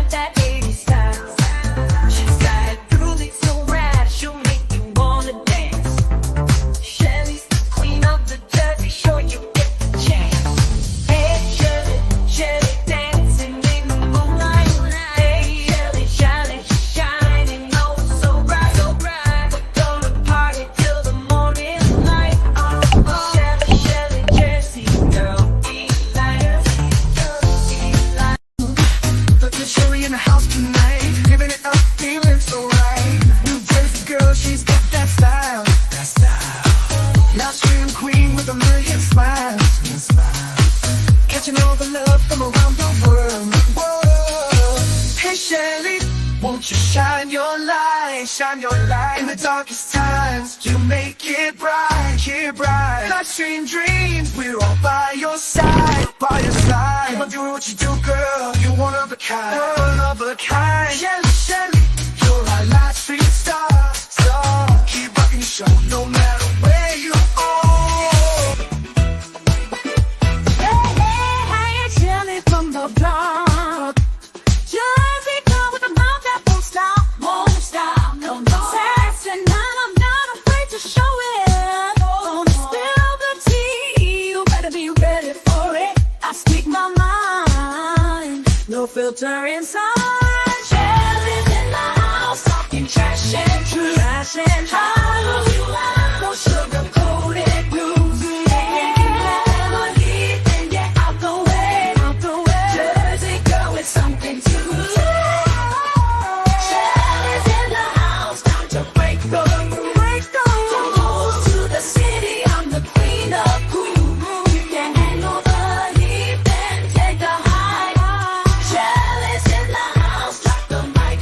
got that 80s style. She's got a groove that's so rad, she'll make you wanna dance. Shelly's the queen of the dirt, be sure you get the chance. Hey Shelly, Shelly dancing in the moonlight. Hey Shelly, shining, shining oh so bright, so bright. We're gonna party till the morning light. Oh, Shelly, Shelly, Jersey girl, Eli, Eli. Look at Shelly in the house tonight, giving it up, feeling so right. New Jersey girl, she's got that style, that style. Now scream queen with a million smiles, catching all the love from around the world. Whoa. Hey Shelly, won't you shine your light in the darkest times? You make it bright, bright. Life stream dreams, we're all by your side, by your side. Come on, do what you do, girl. You're one of a kind, one of a kind. Shelly, Shelly, you're our live stream star, star. Keep rocking your show, no matter where you are. Hey, hey, hey, Shelly from the block. Jersey girl with a mouth that won't stop, no, no. Sassy, and I'm not afraid to show it. Gonna spill the tea, you better be ready for it. I speak my mind, no filter inside. Shelly's in the house, talking trash and truth, no sugar-coated grooves. Never leave, then get out the way. Jersey girl with something to say. Shelly's in the house, time to break the rules. From hoes to the city, I'm the queen of cool. You can handle the heat, then take the high. Shelly's in the house, drop the mic.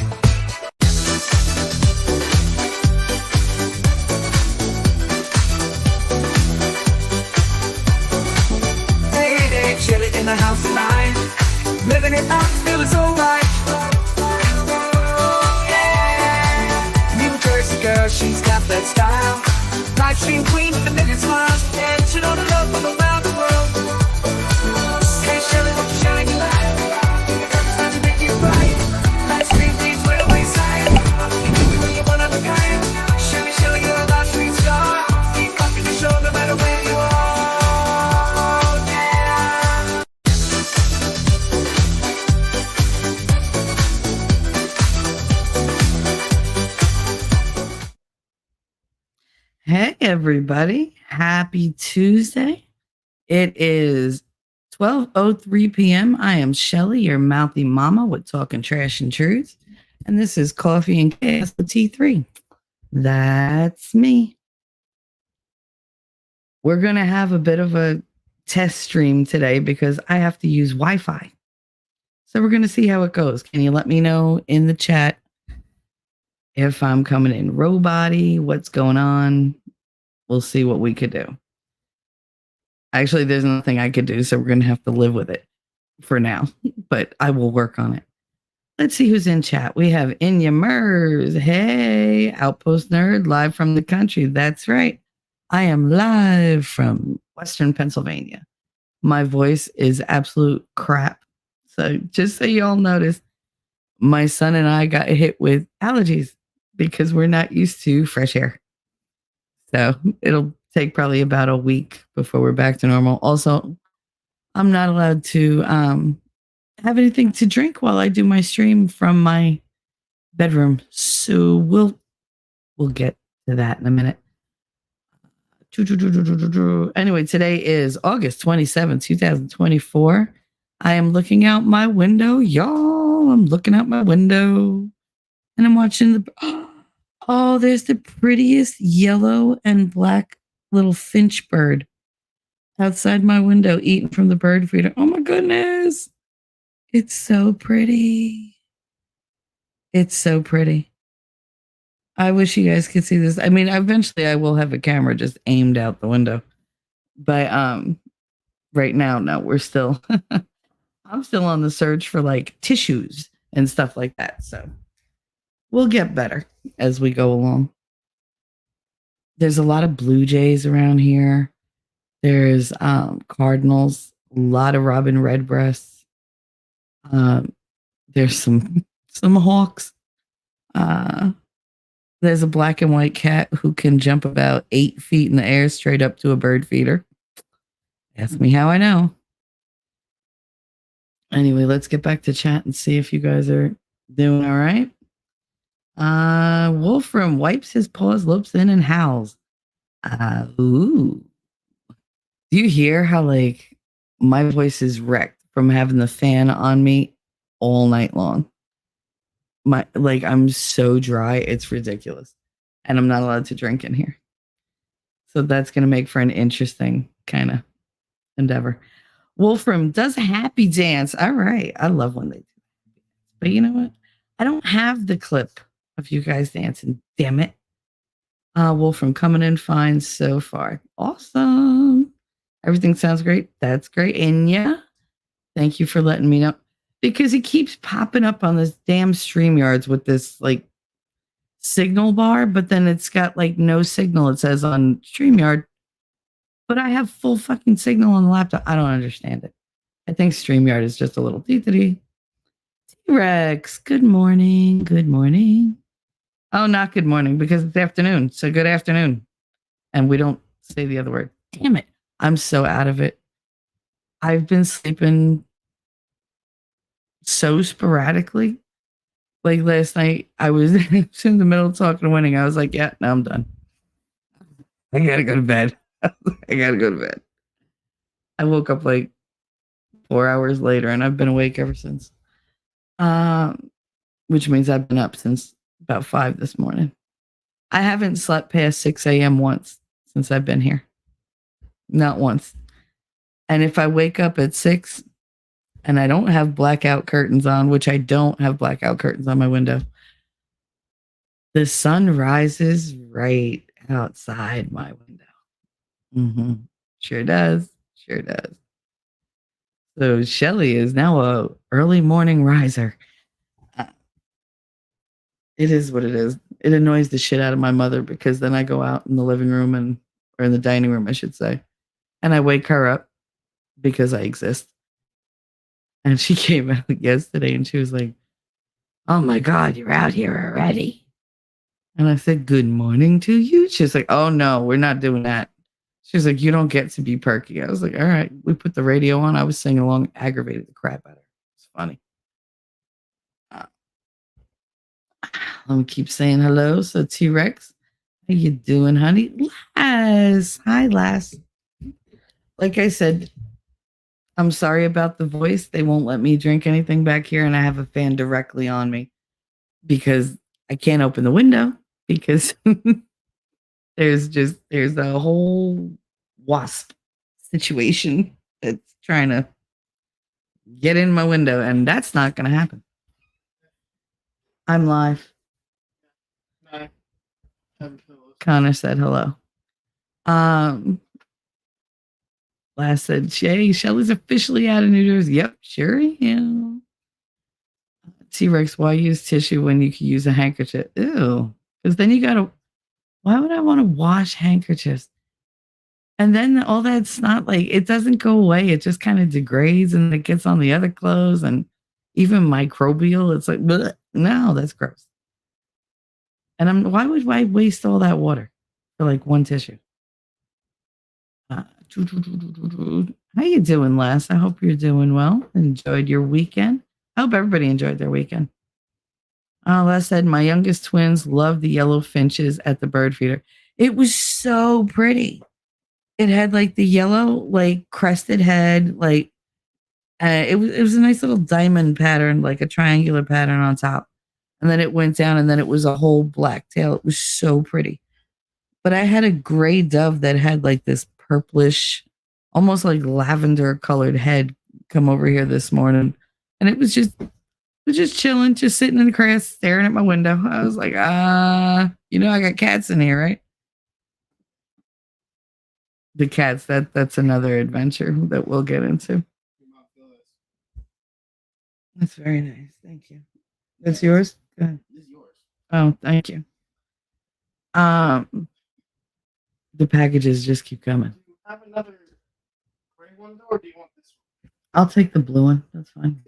Hey, Shelly in the house tonight, living it up, feeling so right. Yeah. New Jersey girl, she's got that style. Live stream queen with a million smiles, and she know the love from around the world. Hey Shelly, won't you shine your light? Time to make it right. Live stream queens with a waistline. You're one of a kind. Shelly, Shelly, you're a live stream star. Keep rocking the show no matter where you are. Yeah. Hey, everybody. Happy Tuesday. It is 12:03 p.m. I am Shelly, your mouthy mama with Talking Trash and Truth. And this is Coffee and Chaos with T3. That's me. We're going to have a bit of a test stream today because I have to use Wi-Fi. So we're going to see how it goes. Can you let me know in the chat if I'm coming in robot-y, what's going on? We'll see what we could do. Actually, there's nothing I could do, so we're going to have to live with it for now, but I will work on it. Let's see who's in chat. We have Inya Mers. Hey, Outpost Nerd, live from the country. That's right. I am live from Western Pennsylvania. My voice is absolute crap. So just so you all notice, my son and I got hit with allergies because we're not used to fresh air. So it'll take probably about a week before we're back to normal. Also, I'm not allowed to have anything to drink while I do my stream from my bedroom. So we'll get to that in a minute. Anyway, today is August 27, 2024. I am looking out my window, y'all. I'm looking out my window and I'm watching the... Oh, there's the prettiest yellow and black little finch bird outside my window eating from the bird feeder. Oh my goodness. It's so pretty. It's so pretty. I wish you guys could see this. I mean, eventually I will have a camera just aimed out the window. But right now, no, we're still I'm still on the search for like tissues and stuff like that. So we'll get better as we go along. There's a lot of blue jays around here. There's cardinals, a lot of robin redbreasts. There's some hawks. There's a black and white cat who can jump about 8 feet in the air straight up to a bird feeder. Ask me how I know. Anyway, let's get back to chat and see if you guys are doing all right. Wolfram wipes his paws, loops in, and howls. Ooh. Do you hear how like my voice is wrecked from having the fan on me all night long? I'm so dry, it's ridiculous. And I'm not allowed to drink in here. So that's gonna make for an interesting kind of endeavor. Wolfram does a happy dance. All right. I love when they do. But you know what? I don't have the clip of you guys dancing. Damn it. Wolfram coming in fine so far. Awesome. Everything sounds great. That's great. And yeah, thank you for letting me know. Because he keeps popping up on this damn StreamYards with this like signal bar, but then it's got like no signal. It says on StreamYard, but I have full fucking signal on the laptop. I don't understand it. I think StreamYard is just a little teetity. T-Rex, good morning. Good morning. Oh, not good morning because it's afternoon. So good afternoon. And we don't say the other word. Damn it. I'm so out of it. I've been sleeping so sporadically. Like last night, I was in the middle of talking to Winning. I was like, yeah, now I'm done. I gotta go to bed. I gotta go to bed. I woke up like 4 hours later and I've been awake ever since. Which means I've been up since about 5 this morning. I haven't slept past 6 a.m. once since I've been here. Not once. And if I wake up at 6 and I don't have blackout curtains on, which I don't have blackout curtains on my window, the sun rises right outside my window. Mm-hmm. Sure does. Sure does. So Shelly is now a early morning riser. It is what it is. It annoys the shit out of my mother because then I go out in the living room or in the dining room, I should say, and I wake her up because I exist. And she came out yesterday and she was like, "Oh my God, you're out here already." And I said, "Good morning to you." She's like, "Oh no, we're not doing that." She's like, "You don't get to be perky." I was like, "All right." We put the radio on. I was singing along, aggravated the crap out of her. It's funny. Let me keep saying hello. So T-Rex, how you doing, honey? Lass. Hi, Lass. Like I said, I'm sorry about the voice. They won't let me drink anything back here, and I have a fan directly on me because I can't open the window because there's a whole wasp situation that's trying to get in my window, and that's not going to happen. I'm live. Connor said hello. Last said, Shelly's officially out of New Jersey. Yep, sure am. T-Rex, why use tissue when you can use a handkerchief? Ew. Because then you gotta, why would I want to wash handkerchiefs? And then all that snot, like, it doesn't go away. It just kind of degrades and it gets on the other clothes and even microbial. It's like, bleh. No, that's gross. And why would I waste all that water for like one tissue? How you doing, Les? I hope you're doing well. Enjoyed your weekend. I hope everybody enjoyed their weekend. Les said, my youngest twins love the yellow finches at the bird feeder. It was so pretty. It had like the yellow, like crested head, like it was a nice little diamond pattern, like a triangular pattern on top. And then it went down and then it was a whole black tail. It was so pretty. But I had a gray dove that had like this purplish, almost like lavender colored head come over here this morning. And it was just chilling, just sitting in the grass, staring at my window. I was like, I got cats in here, right? The cats, that's another adventure that we'll get into. That's very nice. Thank you. That's yours? Go ahead. This is yours. Oh, thank you. The packages just keep coming. Do you have another gray one, or do you want this one? I'll take the blue one. That's fine.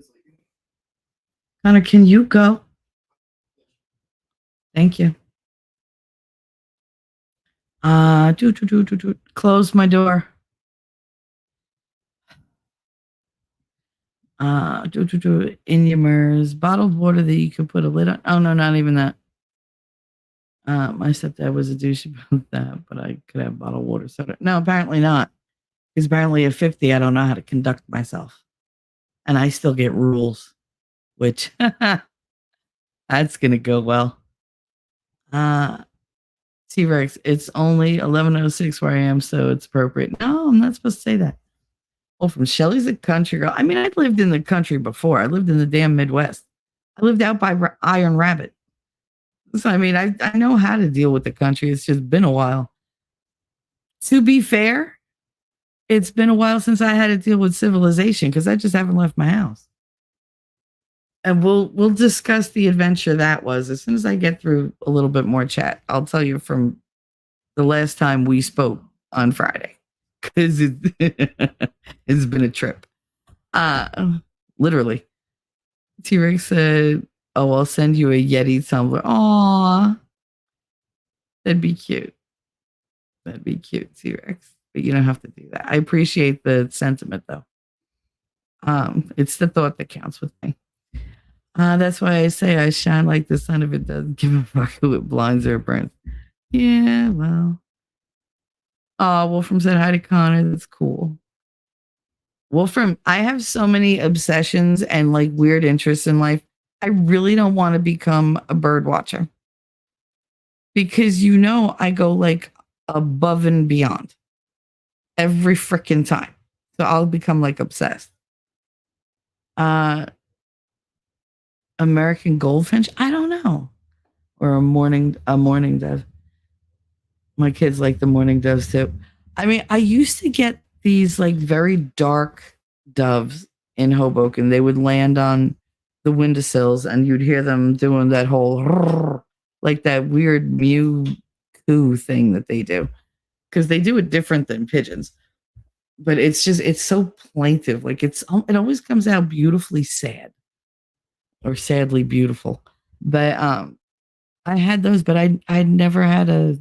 Connor, can you go? Thank you. Close my door. In your mirrors, bottled water that you could put a lid on. Oh no, not even that. My stepdad was a douche about that, but I could have bottled water soda. No, apparently not. Because apparently at 50, I don't know how to conduct myself. And I still get rules, which that's gonna go well. T-Rex, it's only 11:06 where I am, so it's appropriate. No, I'm not supposed to say that. Oh, from Shelly's a country girl. I mean, I lived in the country before. I lived in the damn Midwest. I lived out by Iron Rabbit. So, I mean, I know how to deal with the country. It's just been a while. To be fair, it's been a while since I had to deal with civilization because I just haven't left my house. And we'll discuss the adventure that was as soon as I get through a little bit more chat. I'll tell you from the last time we spoke on Friday because it's been a trip. Literally. T-Rex said, "Oh, I'll send you a Yeti tumbler." Aw, that'd be cute. That'd be cute, T-Rex. But you don't have to do that. I appreciate the sentiment, though. It's the thought that counts with me. That's why I say I shine like the sun if it doesn't give a fuck who it blinds or it burns. Yeah, well. Wolfram said hi to Connor. That's cool. Wolfram, I have so many obsessions and like weird interests in life. I really don't want to become a bird watcher because I go like above and beyond every freaking time. So I'll become like obsessed. American goldfinch? I don't know. Or a morning dove. My kids like the morning doves too. I mean, I used to get these like very dark doves in Hoboken. They would land on the windowsills and you'd hear them doing that whole like that weird mew coo thing that they do. Because they do it different than pigeons. But it's so plaintive. Like it always comes out beautifully sad. Or sadly beautiful. But I had those, but I never had a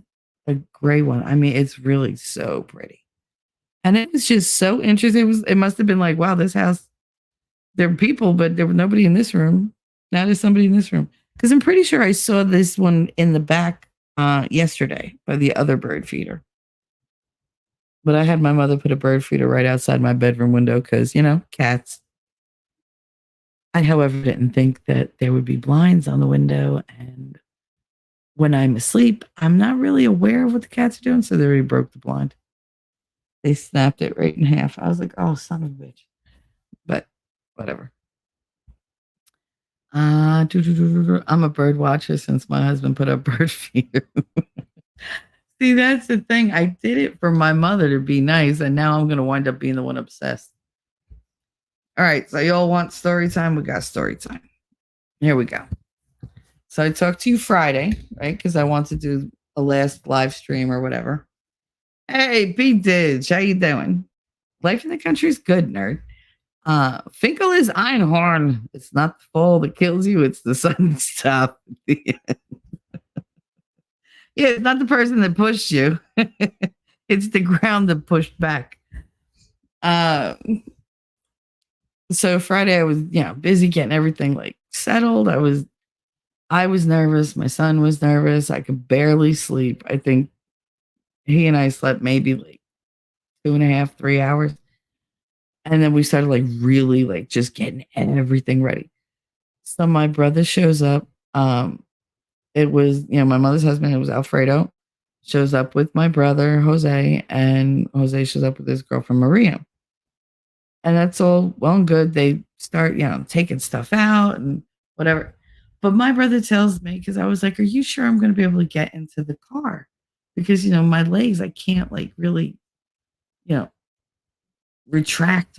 gray one. I mean, it's really so pretty. And it was just so interesting. It must have been like, wow, this house, there were people, but there was nobody in this room. Now there's somebody in this room. Because I'm pretty sure I saw this one in the back yesterday by the other bird feeder. But I had my mother put a bird feeder right outside my bedroom window because, cats. I, however, didn't think that there would be blinds on the window. And when I'm asleep, I'm not really aware of what the cats are doing. So they already broke the blind. They snapped it right in half. I was like, oh, son of a bitch. But whatever. I'm a bird watcher since my husband put up bird feeder. See, that's the thing. I did it for my mother to be nice. And now I'm going to wind up being the one obsessed. All right, so y'all want story time? We got story time. Here we go. So I talked to you Friday, right? Because I want to do a last live stream or whatever. Hey, Pete Didge, how you doing? Life in the country is good, nerd. Finkel is Einhorn. It's not the fall that kills you, it's the sudden stop. Yeah, it's not the person that pushed you. It's the ground that pushed back. So Friday I was, busy getting everything like settled. I was nervous. My son was nervous. I could barely sleep. I think he and I slept maybe like 2.5, 3 hours. And then we started like really like just getting everything ready. So my brother shows up. It was, my mother's husband, it was Alfredo, shows up with my brother, Jose, and Jose shows up with his girlfriend, Maria. And that's all well and good. They start, taking stuff out and whatever. But my brother tells me, because I was like, are you sure I'm going to be able to get into the car? Because, my legs, I can't like really, retract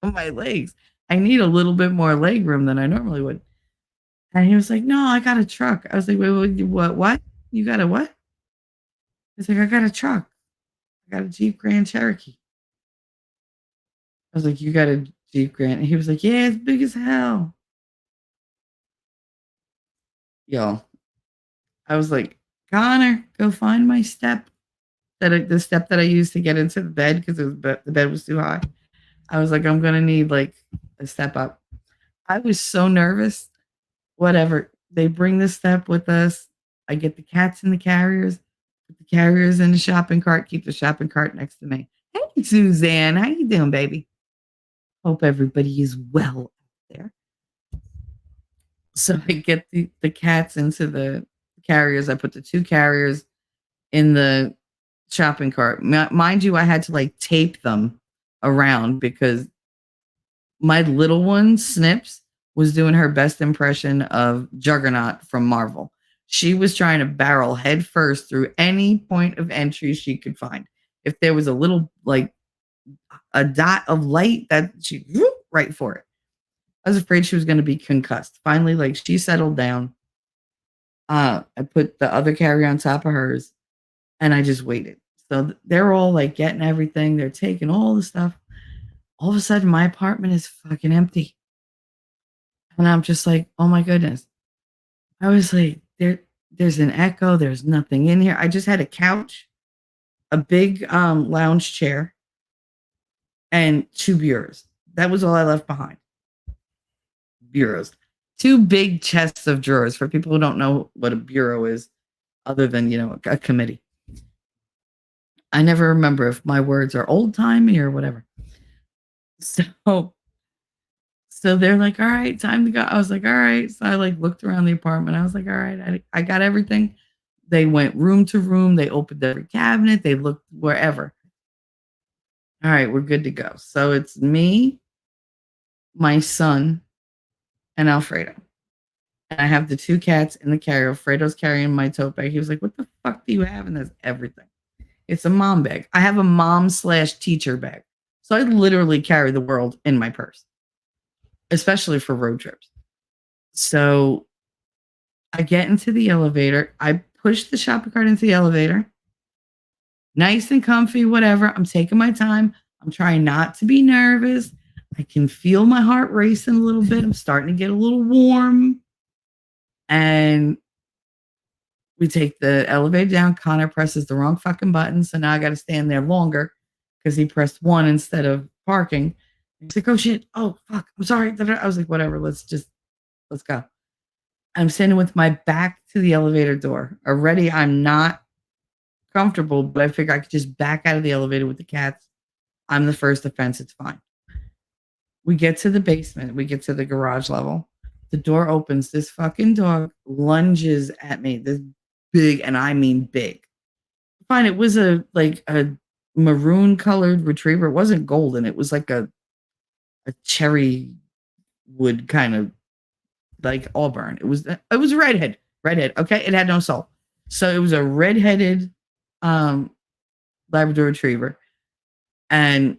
my legs. I need a little bit more leg room than I normally would. And he was like, no, I got a truck. I was like, wait, what? You got a what? He's like, I got a truck. I got a Jeep Grand Cherokee. I was like, you got a Jeep Grand? And he was like, yeah, it's big as hell. Y'all, I was like, Connor, go find my step the step that I used to get into the bed because the bed was too high. I was like, I'm gonna need like a step up. I was so nervous. Whatever. They bring the step with us. I get the cats in the carriers, put the carriers in the shopping cart, keep the shopping cart next to me. Hey Suzanne, how you doing, baby? Hope everybody is well out there. So I get the cats into the carriers. I put the 2 carriers in the shopping cart. Mind you, I had to like tape them around because my little one, Snips, was doing her best impression of Juggernaut from Marvel. She was trying to barrel head first through any point of entry she could find. If there was a little like a dot of light, that she whoop, right for it. I was afraid she was going to be concussed. Finally, like she settled down. I put the other carrier on top of hers, and I just waited. So they're all like getting everything. They're taking all the stuff. All of a sudden, my apartment is fucking empty. And I'm just like, oh my goodness. I was like, there's an echo. There's nothing in here. I just had a couch, a big lounge chair, and 2 bureaus. That was all I left behind. Bureaus. 2 big chests of drawers for people who don't know what a bureau is, other than, a committee. I never remember if my words are old timey or whatever. So they're like, all right, time to go. I was like, all right. So I like looked around the apartment. I was like, all right, I got everything. They went room to room. They opened every cabinet. They looked wherever. All right, we're good to go. So it's me, my son, and Alfredo. And I have the 2 cats in the carrier. Alfredo's carrying my tote bag. He was like, what the fuck do you have? And there's everything. It's a mom bag. I have a mom/teacher bag. So I literally carry the world in my purse, especially for road trips. So I get into the elevator. I push the shopping cart into the elevator. Nice and comfy, whatever. I'm taking my time. I'm trying not to be nervous. I can feel my heart racing a little bit. I'm starting to get a little warm. And we take the elevator down. Connor presses the wrong fucking button. So now I got to stand there longer because he pressed 1 instead of parking. He's like, oh shit. Oh, fuck. I'm sorry. I was like, whatever. Let's go. I'm standing with my back to the elevator door. Already, I'm not comfortable, but I figure I could just back out of the elevator with the cats. I'm the first offense. It's fine. We get to the basement. We get to the garage level. The door opens. This fucking dog lunges at me. This big, and I mean big. Fine. It was a maroon colored retriever. It wasn't golden. It was like a cherry wood kind of like auburn. It was a redhead. Okay. It had no soul. So it was a redheaded Labrador retriever. And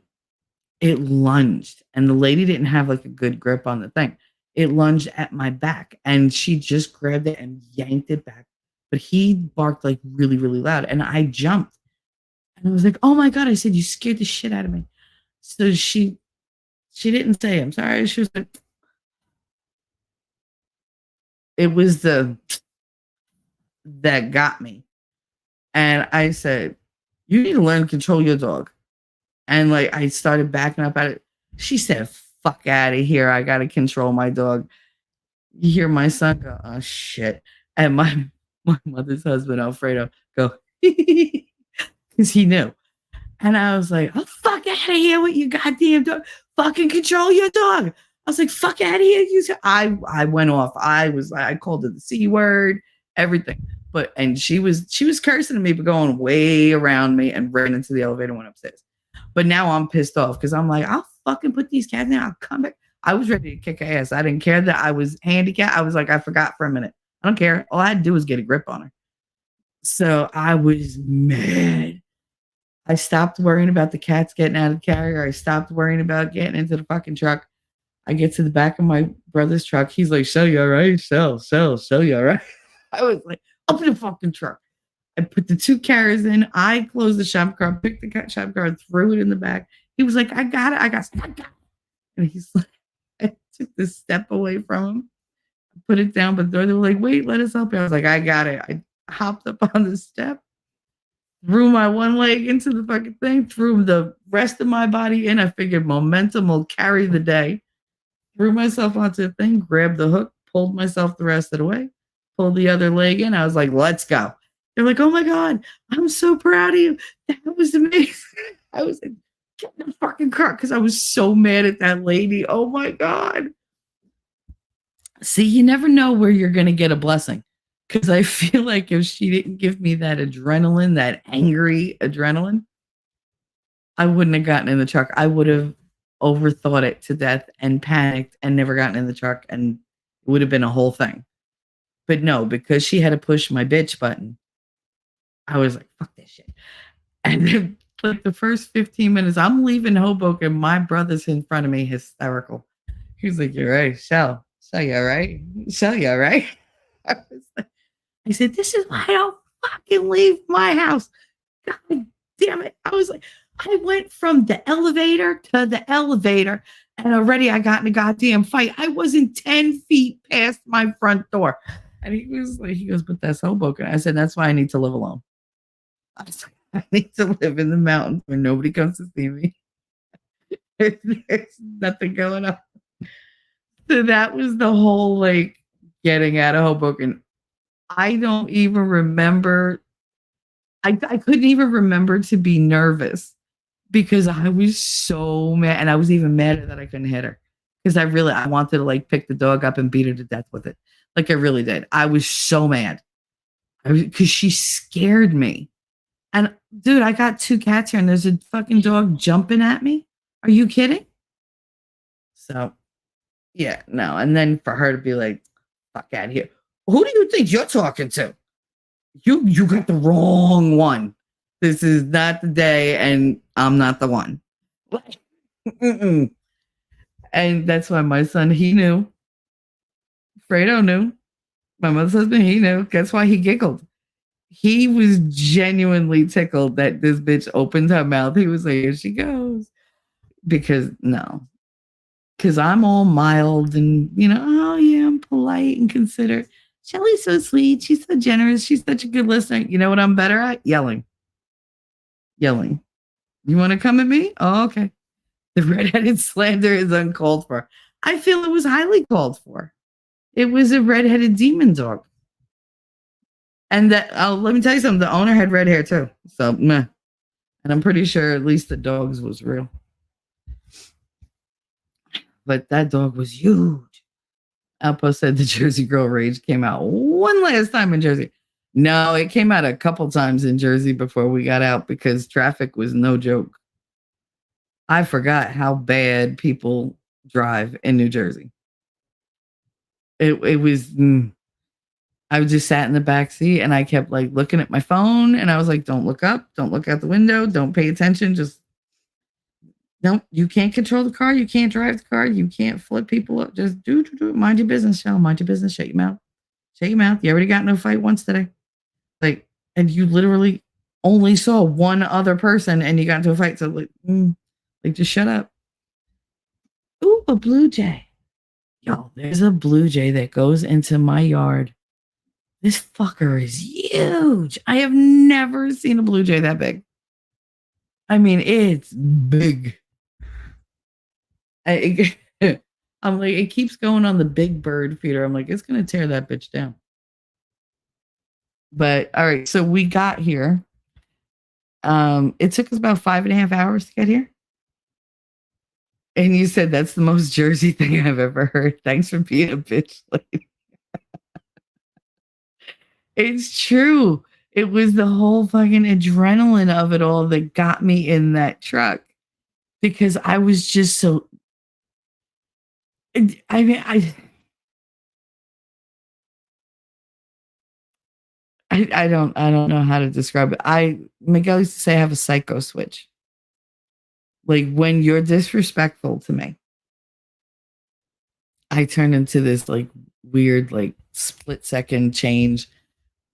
it lunged, and the lady didn't have like a good grip on the thing. It lunged at my back, and she just grabbed it and yanked it back. But he barked like really, really loud, and I jumped. And I was like, oh my God. I said, you scared the shit out of me. So she didn't say, I'm sorry. She was like, it was that got me. And I said, you need to learn to control your dog. And like, I started backing up at it. She said, fuck out of here. I got to control my dog. You hear my son go, oh shit. And my mother's husband, Alfredo, go, because he knew. And I was like, oh, fuck out of here with you goddamn dog. Fucking control your dog. I was like, fuck out of here. I went off. I called it the C word, everything. And she was cursing at me, but going way around me and ran into the elevator and went upstairs. But now I'm pissed off because I'm like, I'll fucking put these cats in. I'll come back. I was ready to kick ass. I didn't care that I was handicapped. I was like, I forgot for a minute. I don't care. All I had to do was get a grip on her. So I was mad. I stopped worrying about the cats getting out of the carrier. I stopped worrying about getting into the fucking truck. I get to the back of my brother's truck. He's like, sell you all right? Sell you all right? I was like, open the fucking truck. I put the 2 carriers in. I closed the shopping cart, picked the shopping cart, threw it in the back. He was like, I got it. And he's like, I took this step away from him. put it down, but they were like, wait, let us help you. I was like, I got it. I hopped up on the step, threw my one leg into the fucking thing, threw the rest of my body in. I figured momentum will carry the day. Threw myself onto the thing, grabbed the hook, pulled myself the rest of the way, pulled the other leg in. I was like, let's go. They're like, oh my God, I'm so proud of you. That was amazing. I was like, get in the fucking car because I was so mad at that lady. Oh my God. See, you never know where you're going to get a blessing. Because I feel like if she didn't give me that adrenaline, that angry adrenaline, I wouldn't have gotten in the truck. I would have overthought it to death and panicked and never gotten in the truck, and it would have been a whole thing. But no, because she had to push my bitch button, I was like, fuck this shit. And then like the first 15 minutes, I'm leaving Hoboken. My brother's in front of me, hysterical. He's like, you're right, Shell, you all right? Shell, you all right? I said, this is why I don't fucking leave my house. God damn it. I was like, I went from the elevator to the elevator, and already I got in a goddamn fight. I wasn't 10 feet past my front door. And he was like, he goes, but that's Hoboken. I said, that's why I need to live alone. I was like, I need to live in the mountains where nobody comes to see me. There's nothing going on. So that was the whole like getting out of Hoboken. I don't even remember. I couldn't even remember to be nervous because I was so mad. And I was even madder that I couldn't hit her because I wanted to like pick the dog up and beat her to death with it. Like I really did. I was so mad because she scared me. And dude, I got 2 cats here and there's a fucking dog jumping at me. Are you kidding? So yeah, no. And then for her to be like, fuck out of here. Who do you think you're talking to? You got the wrong one. This is not the day, and I'm not the one. And that's why my son, he knew. Fredo knew. My mother's husband, he knew. That's why he giggled. He was genuinely tickled that this bitch opened her mouth. He was like, here she goes. Because I'm all mild and, oh yeah, I'm polite and considerate. Shelly's so sweet. She's so generous. She's such a good listener. You know what I'm better at? Yelling. You want to come at me? Oh, okay. The redheaded slander is uncalled for. I feel it was highly called for. It was a redheaded demon dog. And that, let me tell you something. The owner had red hair too. So, meh. And I'm pretty sure at least the dog's was real. But that dog was huge. Alpo said the Jersey Girl Rage came out one last time in Jersey. No, it came out a couple times in Jersey before we got out because traffic was no joke. I forgot how bad people drive in New Jersey. It was, I just sat in the back seat and I kept like looking at my phone and I was like, don't look up, don't look out the window, don't pay attention, just no, you can't control the car. You can't drive the car. You can't flip people up. Just do. Mind your business, Shell. Mind your business. Shut your mouth. Shut your mouth. You already got in a fight once today. Like, and you literally only saw one other person and you got into a fight. So like just shut up. Ooh, a blue jay. Yo, there's a blue jay that goes into my yard. This fucker is huge. I have never seen a blue jay that big. I mean, it's big. I'm like, it keeps going on the big bird feeder. I'm like, it's going to tear that bitch down. But all right, so we got here. It took us about 5.5 hours to get here. And you said that's the most Jersey thing I've ever heard. Thanks for being a bitch lady. It's true. It was the whole fucking adrenaline of it all that got me in that truck because I was just so. I mean, I don't know how to describe it. Miguel used to say I have a psycho switch. Like when you're disrespectful to me, I turn into this like weird, like split second change,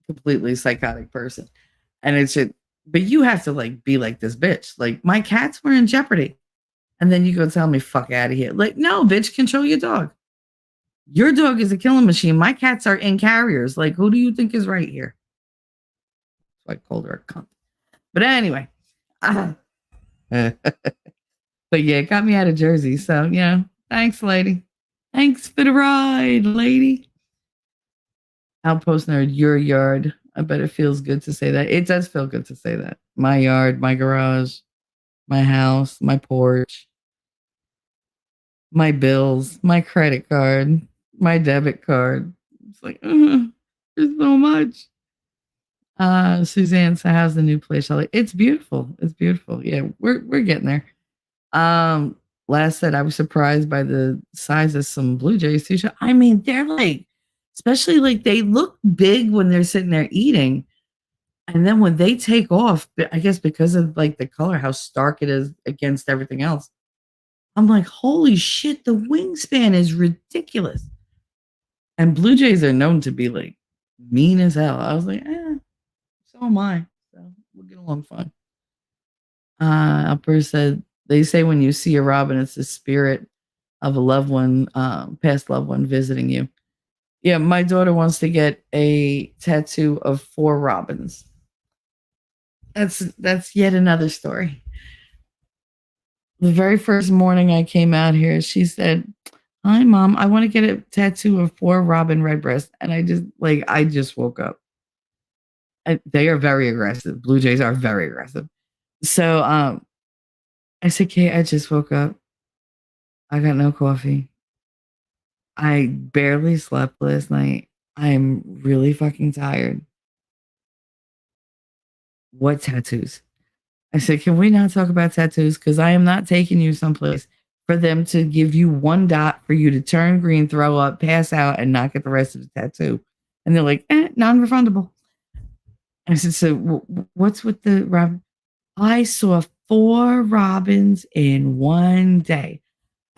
completely psychotic person. And it's just, but you have to like be like this bitch. Like my cats were in jeopardy. And then you go tell me, fuck out of here. Like, no, bitch, control your dog. Your dog is a killing machine. My cats are in carriers. Like, who do you think is right here? So I called her a cunt. But anyway. But yeah, it got me out of Jersey. So, thanks, lady. Thanks for the ride, lady. Outpost nerd, your yard. I bet it feels good to say that. It does feel good to say that. My yard, my garage, my house, my porch, my bills, my credit card, my debit card. It's like, there's so much. Suzanne, so how's the new place? It's beautiful. It's beautiful. Yeah, we're getting there. Last said I was surprised by the size of some Blue Jays too. I mean, they're like, especially like they look big when they're sitting there eating. And then when they take off, I guess because of like the color, how stark it is against everything else. I'm like, holy shit, the wingspan is ridiculous. And Blue Jays are known to be like mean as hell. I was like, so am I. So we'll get along fine. Upper said, they say when you see a robin, it's the spirit of a loved one, past loved one visiting you. Yeah, my daughter wants to get a tattoo of 4 robins. That's yet another story. The very first morning I came out here, she said, "Hi, Mom, I want to get a tattoo of 4 robin redbreasts." And I just woke up. They are very aggressive. Blue Jays are very aggressive. So I said, "Kate, I just woke up. I got no coffee. I barely slept last night. I'm really fucking tired. What tattoos?" I said, "Can we not talk about tattoos? Because I am not taking you someplace for them to give you 1 dot for you to turn green, throw up, pass out, and not get the rest of the tattoo." And they're like, non-refundable. I said, "So what's with the robin?" I saw 4 robins in 1 day.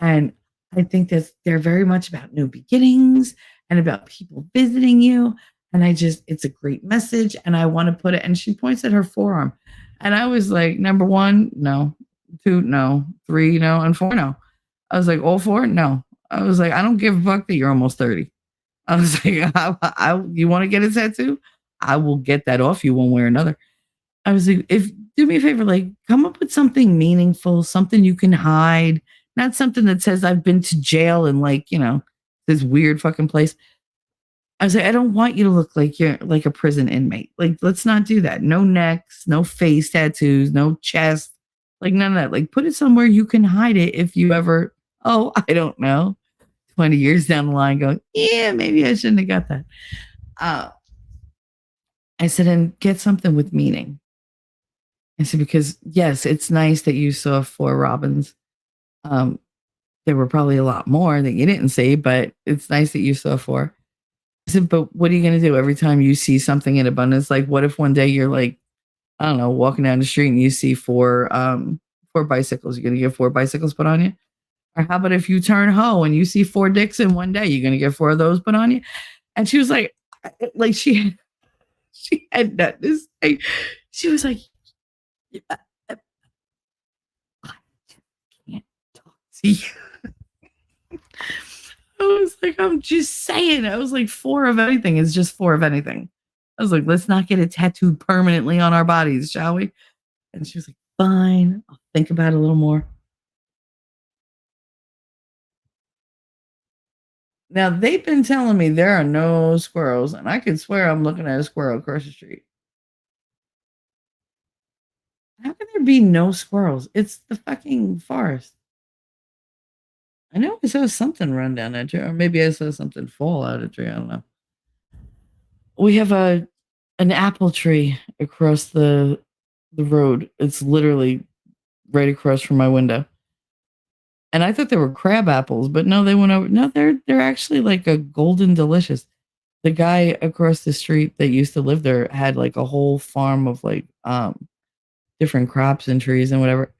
And I think that they're very much about new beginnings and about people visiting you. And it's a great message. And I want to put it. And she points at her forearm. And I was like, number 1, no. 2, no. 3, no. And 4, no. I was like, all 4? No. I was like, I don't give a fuck that you're almost 30. I was like, you want to get a tattoo? I will get that off you one way or another. I was like, do me a favor, like come up with something meaningful, something you can hide, not something that says I've been to jail and this weird fucking place. I was like, I don't want you to look like you're like a prison inmate. Like, let's not do that. No necks, no face tattoos, no chest, like none of that. Like, put it somewhere you can hide it if you ever, I don't know, 20 years down the line going, yeah, maybe I shouldn't have got that. I said, and get something with meaning. I said, because yes, it's nice that you saw 4 robins. There were probably a lot more that you didn't see, but it's nice that you saw 4. I said, but what are you going to do every time you see something in abundance? Like, what if one day you're like, I don't know, walking down the street and you see 4 bicycles? You're going to get 4 bicycles put on you? Or how about if you turn hoe and you see 4 dicks in one day, you're going to get 4 of those put on you? And she was like she had that this thing. She was like, I can't talk to you. I was like, I'm just saying. I was like, 4 of anything is just 4 of anything. I was like, let's not get it tattooed permanently on our bodies, shall we? And she was like, fine. I'll think about it a little more. Now, they've been telling me there are no squirrels, and I could swear I'm looking at a squirrel across the street. How can there be no squirrels? It's the fucking forest. I know I saw something run down that tree, or maybe I saw something fall out of a tree. I don't know. We have an apple tree across the road. It's literally right across from my window. And I thought they were crab apples, but no, they went over. No, they're actually like a golden delicious. The guy across the street that used to live there had like a whole farm of like different crops and trees and whatever.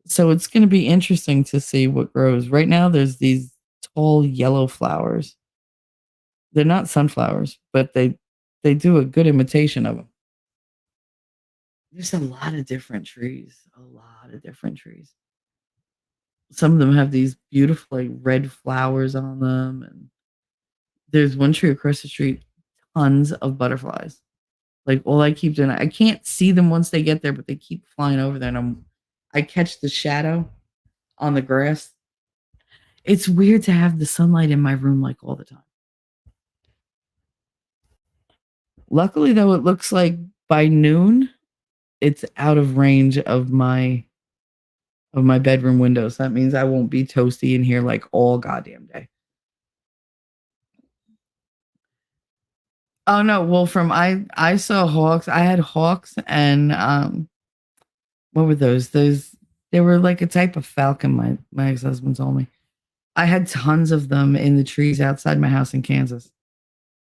So it's going to be interesting to see what grows. Right now, there's these tall yellow flowers. They're not sunflowers, but they do a good imitation of them. There's a lot of different trees. A lot of different trees. Some of them have these beautiful like red flowers on them, and There's one tree across the street, tons of butterflies. Like all I keep doing, I can't see them once they get there, but they keep flying over there, and I catch the shadow on the grass. It's weird to have the sunlight in my room like all the time. Luckily, though, it looks like by noon, it's out of range of my bedroom windows. That means I won't be toasty in here like all goddamn day. Oh no, well from I saw hawks. I had hawks and what were those? They were like a type of falcon, my ex-husband told me. I had tons of them in the trees outside my house in Kansas.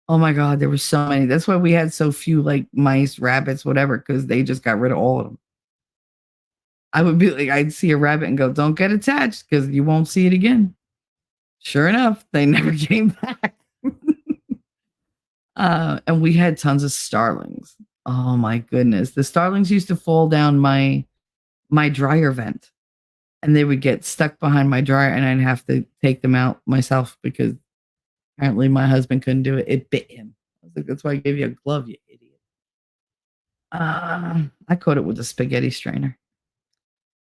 Oh my God, there were so many. That's why we had so few like mice, rabbits, whatever, because they just got rid of all of them. I would be like, I'd see a rabbit and go, don't get attached because you won't see it again. Sure enough, they never came back. And we had tons of starlings. Oh my goodness. The starlings used to fall down my dryer vent and they would get stuck behind my dryer and I'd have to take them out myself because apparently my husband couldn't do it. It bit him. I was like, that's why I gave you a glove, you idiot. I caught it with a spaghetti strainer.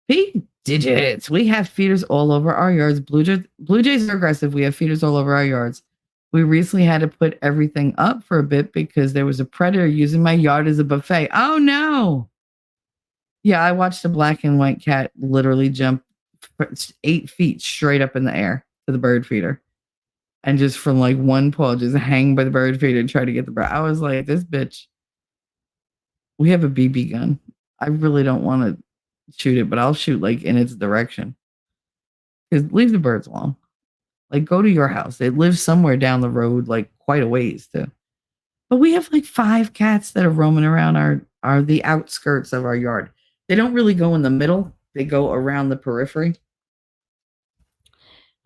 P digits. We have feeders all over our yards. Blue Jays are aggressive. We have feeders all over our yards. We recently had to put everything up for a bit because there was a predator using my yard as a buffet. Oh no. Yeah, I watched a black and white cat literally jump 8 feet straight up in the air to the bird feeder. And just from like one paw, just hang by the bird feeder and try to get the bird. I was like, this bitch. We have a BB gun. I really don't want to shoot it, but I'll shoot like in its direction. Because leave the birds alone. Like go to your house. It lives somewhere down the road, like quite a ways too. But we have like 5 cats that are roaming around our the outskirts of our yard. They don't really go in the middle. They go around the periphery.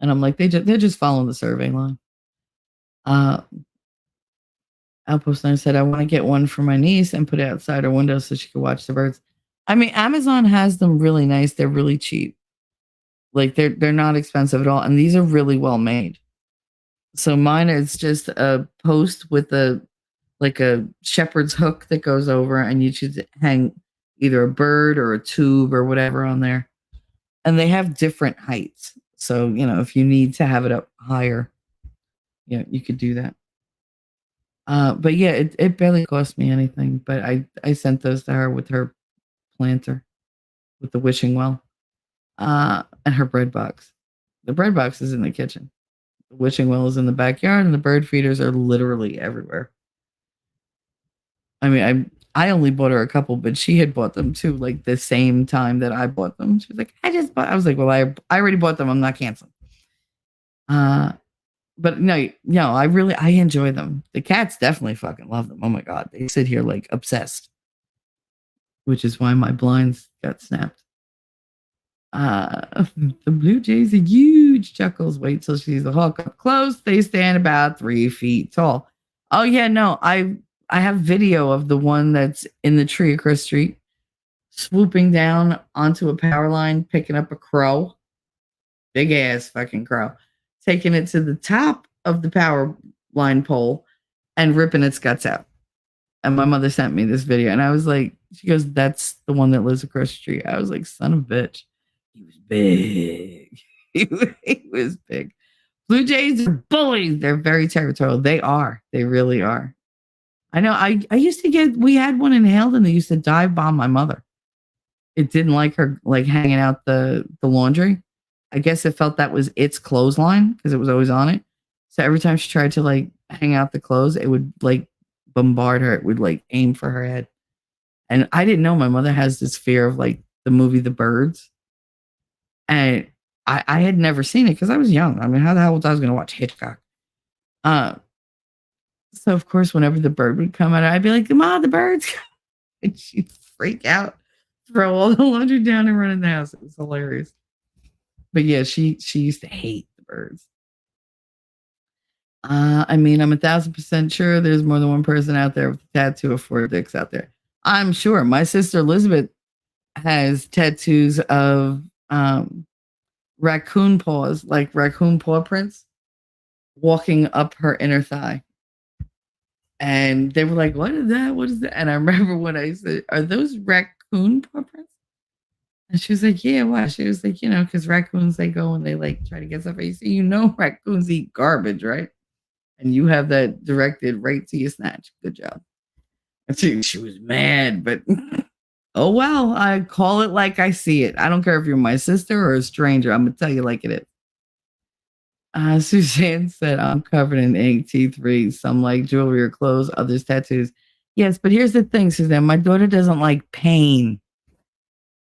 And I'm like, they're just following the survey line. Outpost 9 said, I want to get one for my niece and put it outside her window so she can watch the birds. I mean, Amazon has them really nice. They're really cheap. Like they're not expensive at all. And these are really well made. So mine is just a post with a shepherd's hook that goes over and you should hang either a bird or a tube or whatever on there. And they have different heights. So, if you need to have it up higher, you could do that. But yeah, it barely cost me anything. But I sent those to her with her planter, with the wishing well, and her bread box. The bread box is in the kitchen. The wishing well is in the backyard, and the bird feeders are literally everywhere. I mean, I only bought her a couple, but she had bought them too, like the same time that I bought them. She was like, I was like, well, I already bought them. I'm not canceling. But no, I enjoy them. The cats definitely fucking love them. Oh my God. They sit here like obsessed, which is why my blinds got snapped. The Blue Jays are huge. Chuckles. Wait till she sees the hawk up close. They stand about 3 feet tall. Oh yeah, no, I have video of the one that's in the tree across the street, swooping down onto a power line, picking up a crow, big ass fucking crow, taking it to the top of the power line pole and ripping its guts out. And my mother sent me this video, and I was like, she goes, that's the one that lives across the street. I was like, son of a bitch. He was big. He was big. Blue Jays are bullies. They're very territorial. They are. They really are. I know. I used to we had one in Halden that used to dive bomb my mother. It didn't like her like hanging out the laundry. I guess it felt that was its clothesline because it was always on it. So every time she tried to like hang out the clothes, it would like bombard her. It would like aim for her head. And I didn't know my mother has this fear of like the movie The Birds. And I had never seen it because I was young. I mean, how the hell was I going to watch Hitchcock? So of course, whenever the bird would come out, I'd be like, "Ma, the bird's," and she'd freak out, throw all the laundry down, and run in the house. It was hilarious. But yeah, she used to hate the birds. I mean, I'm 1,000% sure there's more than one person out there with a tattoo of 4 dicks out there. I'm sure. My sister Elizabeth has tattoos of raccoon paws, like raccoon paw prints, walking up her inner thigh. And they were like, "What is that? What is that?" And I remember when I said, "Are those raccoon paw prints?" And she was like, "Yeah, what?" She was like, because raccoons, they go and they like try to get stuff. You see, raccoons eat garbage, right? And you have that directed right to your snatch. Good job. And she was mad, but oh well, I call it like I see it. I don't care if you're my sister or a stranger. I'm gonna tell you like it is. Suzanne said, "I'm covered in ink, teeth, rings, some like jewelry or clothes, others tattoos." Yes, but here's the thing, Suzanne. My daughter doesn't like pain.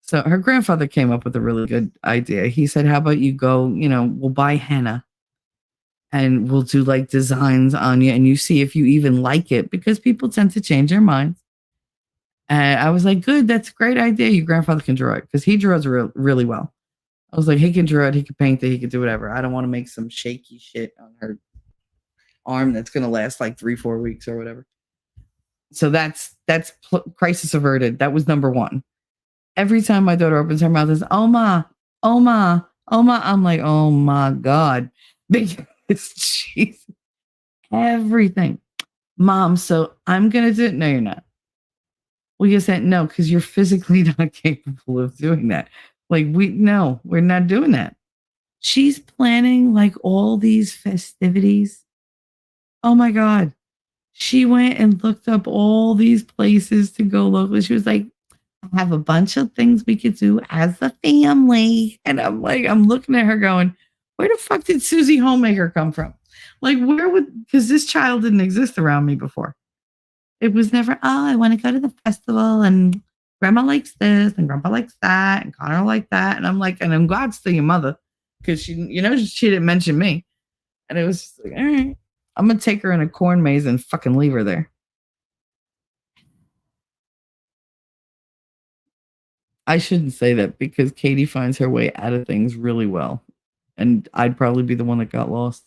So her grandfather came up with a really good idea. He said, "How about you go, we'll buy henna and we'll do like designs on you and you see if you even like it because people tend to change their minds." And I was like, "Good, that's a great idea. Your grandfather can draw it because he draws really well." I was like, "He can draw it, he can paint it, he can do whatever. I don't want to make some shaky shit on her arm that's going to last like 3-4 weeks or whatever." So that's crisis averted. That was number one. Every time my daughter opens her mouth, is Oma, Oma, Oma. I'm like, oh my God, because she's everything. Mom, so I'm gonna do it. No, you're not. Well, you said no, because you're physically not capable of doing that. Like, we're not doing that. She's planning like all these festivities. Oh my God. She went and looked up all these places to go locally. She was like, "I have a bunch of things we could do as a family." And I'm like, I'm looking at her going, where the fuck did Susie Homemaker come from? Like, because this child didn't exist around me before. It was never, "Oh, I want to go to the festival and grandma likes this and grandpa likes that and Connor like that." And I'm like, and I'm glad it's still your mother because she didn't mention me. And it was just like, all right, I'm going to take her in a corn maze and fucking leave her there. I shouldn't say that because Katie finds her way out of things really well. And I'd probably be the one that got lost.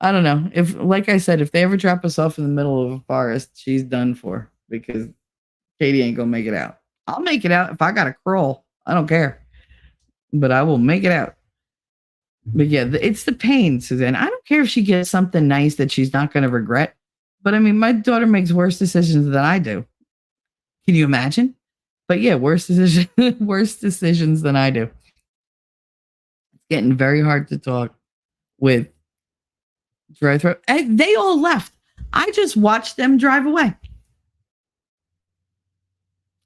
I don't know. Like I said, if they ever drop us off in the middle of a forest, she's done for because Katie ain't going to make it out. I'll make it out if I got to crawl. I don't care. But I will make it out. But yeah, it's the pain, Suzanne. I don't care if she gets something nice that she's not going to regret. But I mean, my daughter makes worse decisions than I do. Can you imagine? But yeah, worse decisions than I do. It's getting very hard to talk with dry throat. They all left. I just watched them drive away.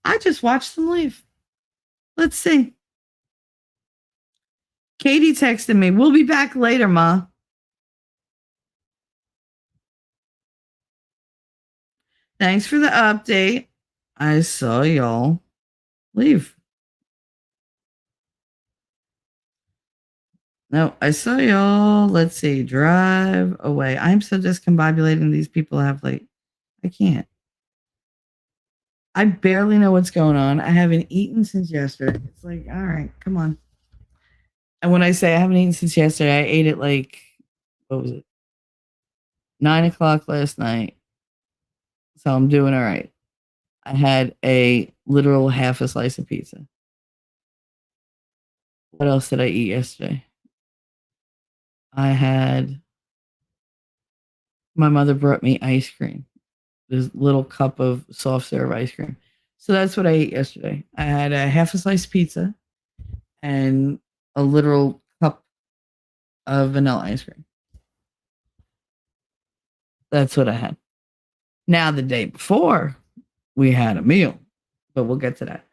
I just watched them leave. Let's see. Katie texted me, "We'll be back later, Ma." Thanks for the update. I saw y'all leave. No, I saw y'all. Let's see. Drive away. I'm so discombobulating. These people have I can't. I barely know what's going on. I haven't eaten since yesterday. It's like, all right, come on. And when I say I haven't eaten since yesterday, I ate it what was it? 9:00 last night. So I'm doing all right. I had a literal half a slice of pizza. What else did I eat yesterday? My mother brought me ice cream. This little cup of soft serve ice cream. So that's what I ate yesterday. I had a half a slice pizza and a literal cup of vanilla ice cream. That's what I had. Now, the day before, we had a meal, but we'll get to that.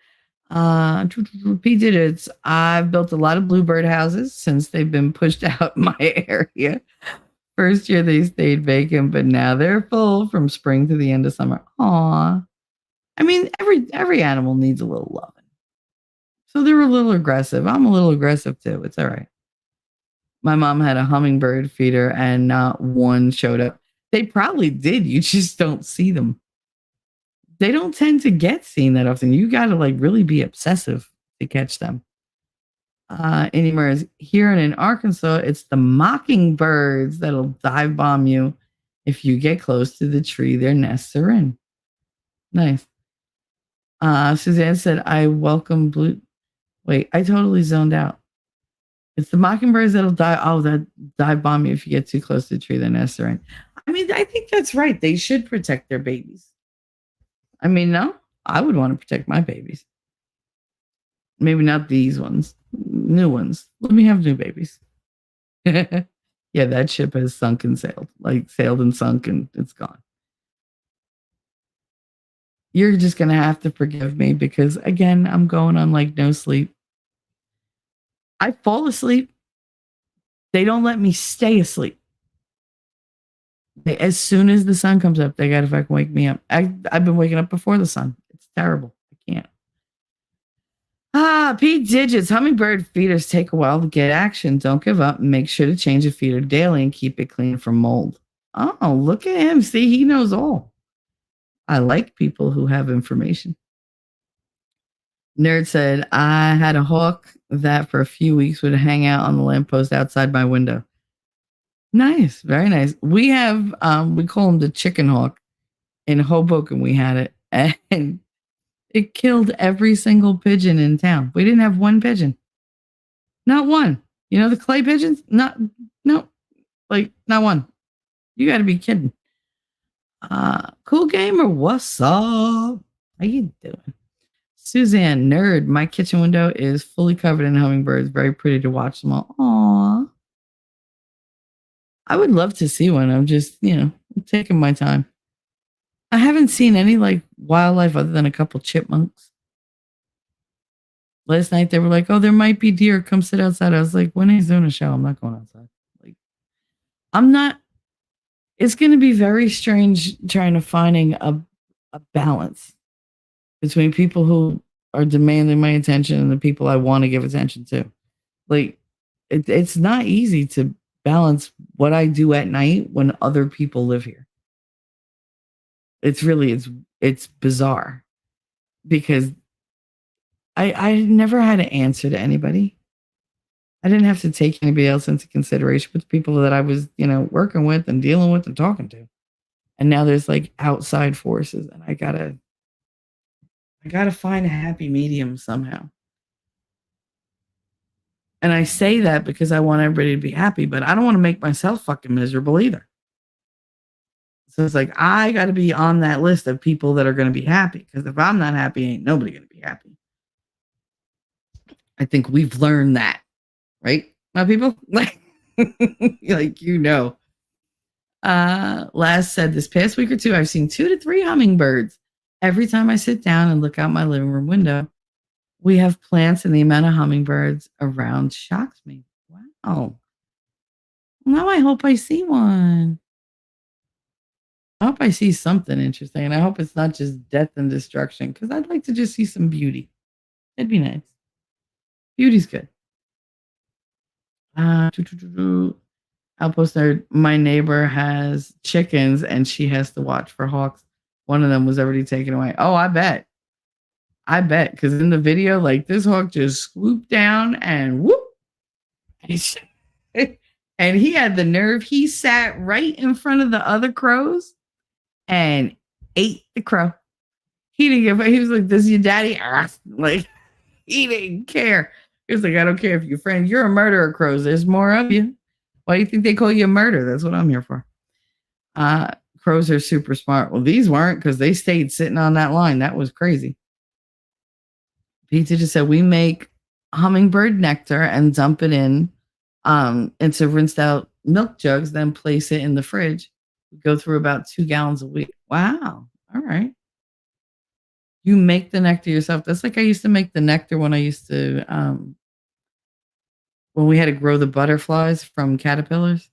P did it. I've built a lot of bluebird houses since they've been pushed out in my area. First year they stayed vacant, but now they're full from spring to the end of summer. Aw. I mean, every animal needs a little loving. So they're a little aggressive. I'm a little aggressive too. It's all right. My mom had a hummingbird feeder and not one showed up. They probably did. You just don't see them. They don't tend to get seen that often. You got to really be obsessive to catch them. Anywhere here and in Arkansas, it's the mockingbirds that'll dive bomb you if you get close to the tree their nests are in. Nice. Suzanne said, "I welcome blue." Wait, I totally zoned out. It's the mockingbirds that'll die. Oh, that dive bomb you if you get too close to the tree. The nest are in. I mean, I think that's right. They should protect their babies. I mean, no, I would want to protect my babies. Maybe not these ones, new ones. Let me have new babies. Yeah, that ship has sunk and sailed, like sailed and sunk, and it's gone. You're just gonna have to forgive me because again, I'm going on like no sleep. I fall asleep. They don't let me stay asleep. As soon as the sun comes up, they gotta fucking wake me up. I've been waking up before the sun. It's terrible. I can't. Pete Digits. Hummingbird feeders take a while to get action. Don't give up. Make sure to change the feeder daily and keep it clean from mold. Oh, look at him. See, he knows all. I like people who have information. Nerd said, I had a hawk that for a few weeks would hang out on the lamppost outside my window. Nice. Very nice. We have, we call him the chicken hawk. In Hoboken, we had it. And it killed every single pigeon in town. We didn't have one pigeon. Not one. You know the clay pigeons? Not one. You got to be kidding. Cool gamer, what's up? How you doing? Suzanne, nerd. My kitchen window is fully covered in hummingbirds. Very pretty to watch them all. Aww. I would love to see one. I'm just, I'm taking my time. I haven't seen any like wildlife other than a couple chipmunks. Last night they were like, "Oh, there might be deer. Come sit outside." I was like, "When he's doing a show, I'm not going outside." Like, I'm not. It's going to be very strange trying to finding a balance between people who are demanding my attention and the people I want to give attention to. Like, it's not easy to balance what I do at night when other people live here. It's bizarre because I never had to answer to anybody. I didn't have to take anybody else into consideration with the people that I was, working with and dealing with and talking to. And now there's like outside forces and I gotta find a happy medium somehow. And I say that because I want everybody to be happy, but I don't want to make myself fucking miserable either. So it's like, I got to be on that list of people that are going to be happy. Because if I'm not happy, ain't nobody going to be happy. I think we've learned that, right? My people? Last said this past week or two, I've seen 2 to 3 hummingbirds. Every time I sit down and look out my living room window, we have plants and the amount of hummingbirds around shocks me. Wow. Now I hope I see one. I hope I see something interesting. And I hope it's not just death and destruction because I'd like to just see some beauty. It'd be nice. Beauty's good. Outpost nerd. My neighbor has chickens and she has to watch for hawks. One of them was already taken away. Oh, I bet. Because in the video, like this hawk just swooped down and whoop. And he had the nerve. He sat right in front of the other crows and ate the crow. He didn't give a, he was like, "This is your daddy?" Like, he didn't care. He was like, "I don't care if you're friends. You're a murderer, crows. There's more of you. Why do you think they call you a murderer? That's what I'm here for." Crows are super smart. Well, these weren't because they stayed sitting on that line. That was crazy. Pizza just said we make hummingbird nectar and dump it in into rinsed out milk jugs, then place it in the fridge. We go through about 2 gallons a week. Wow. All right. You make the nectar yourself. That's like I used to make the nectar when I used to when we had to grow the butterflies from caterpillars.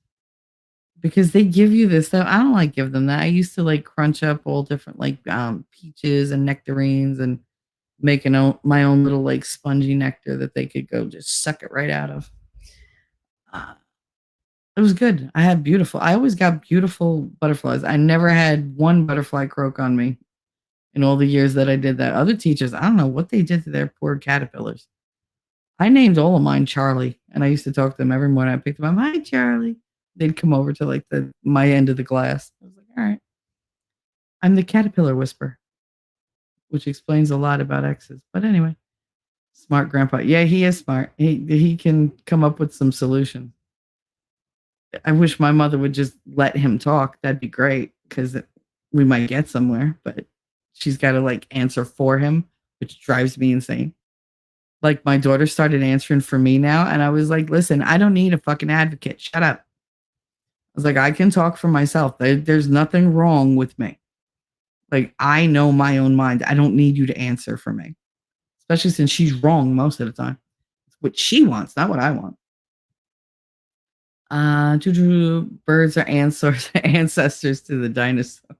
Because they give you this stuff. I don't like give them that. I used to like crunch up all different like peaches and nectarines and make my own little like spongy nectar that they could go just suck it right out of. It was good. I always got beautiful butterflies. I never had one butterfly croak on me in all the years that I did that. Other teachers, I don't know what they did to their poor caterpillars. I named all of mine Charlie, and I used to talk to them every morning. I picked them up. "Hi, Charlie." They'd come over to like my end of the glass. I was like, "All right." I'm the caterpillar whisperer, which explains a lot about exes. But anyway, Smart grandpa. Yeah, he is smart. He can come up with some solutions. I wish my mother would just let him talk. That'd be great because we might get somewhere. But she's got to like answer for him, which drives me insane. Like my daughter started answering for me now, and I was like, "Listen, I don't need a fucking advocate. Shut up." I was like, "I can talk for myself. There's nothing wrong with me. Like I know my own mind. I don't need you to answer for me." Especially since she's wrong most of the time. It's what she wants, not what I want. Birds are ancestors to the dinosaurs.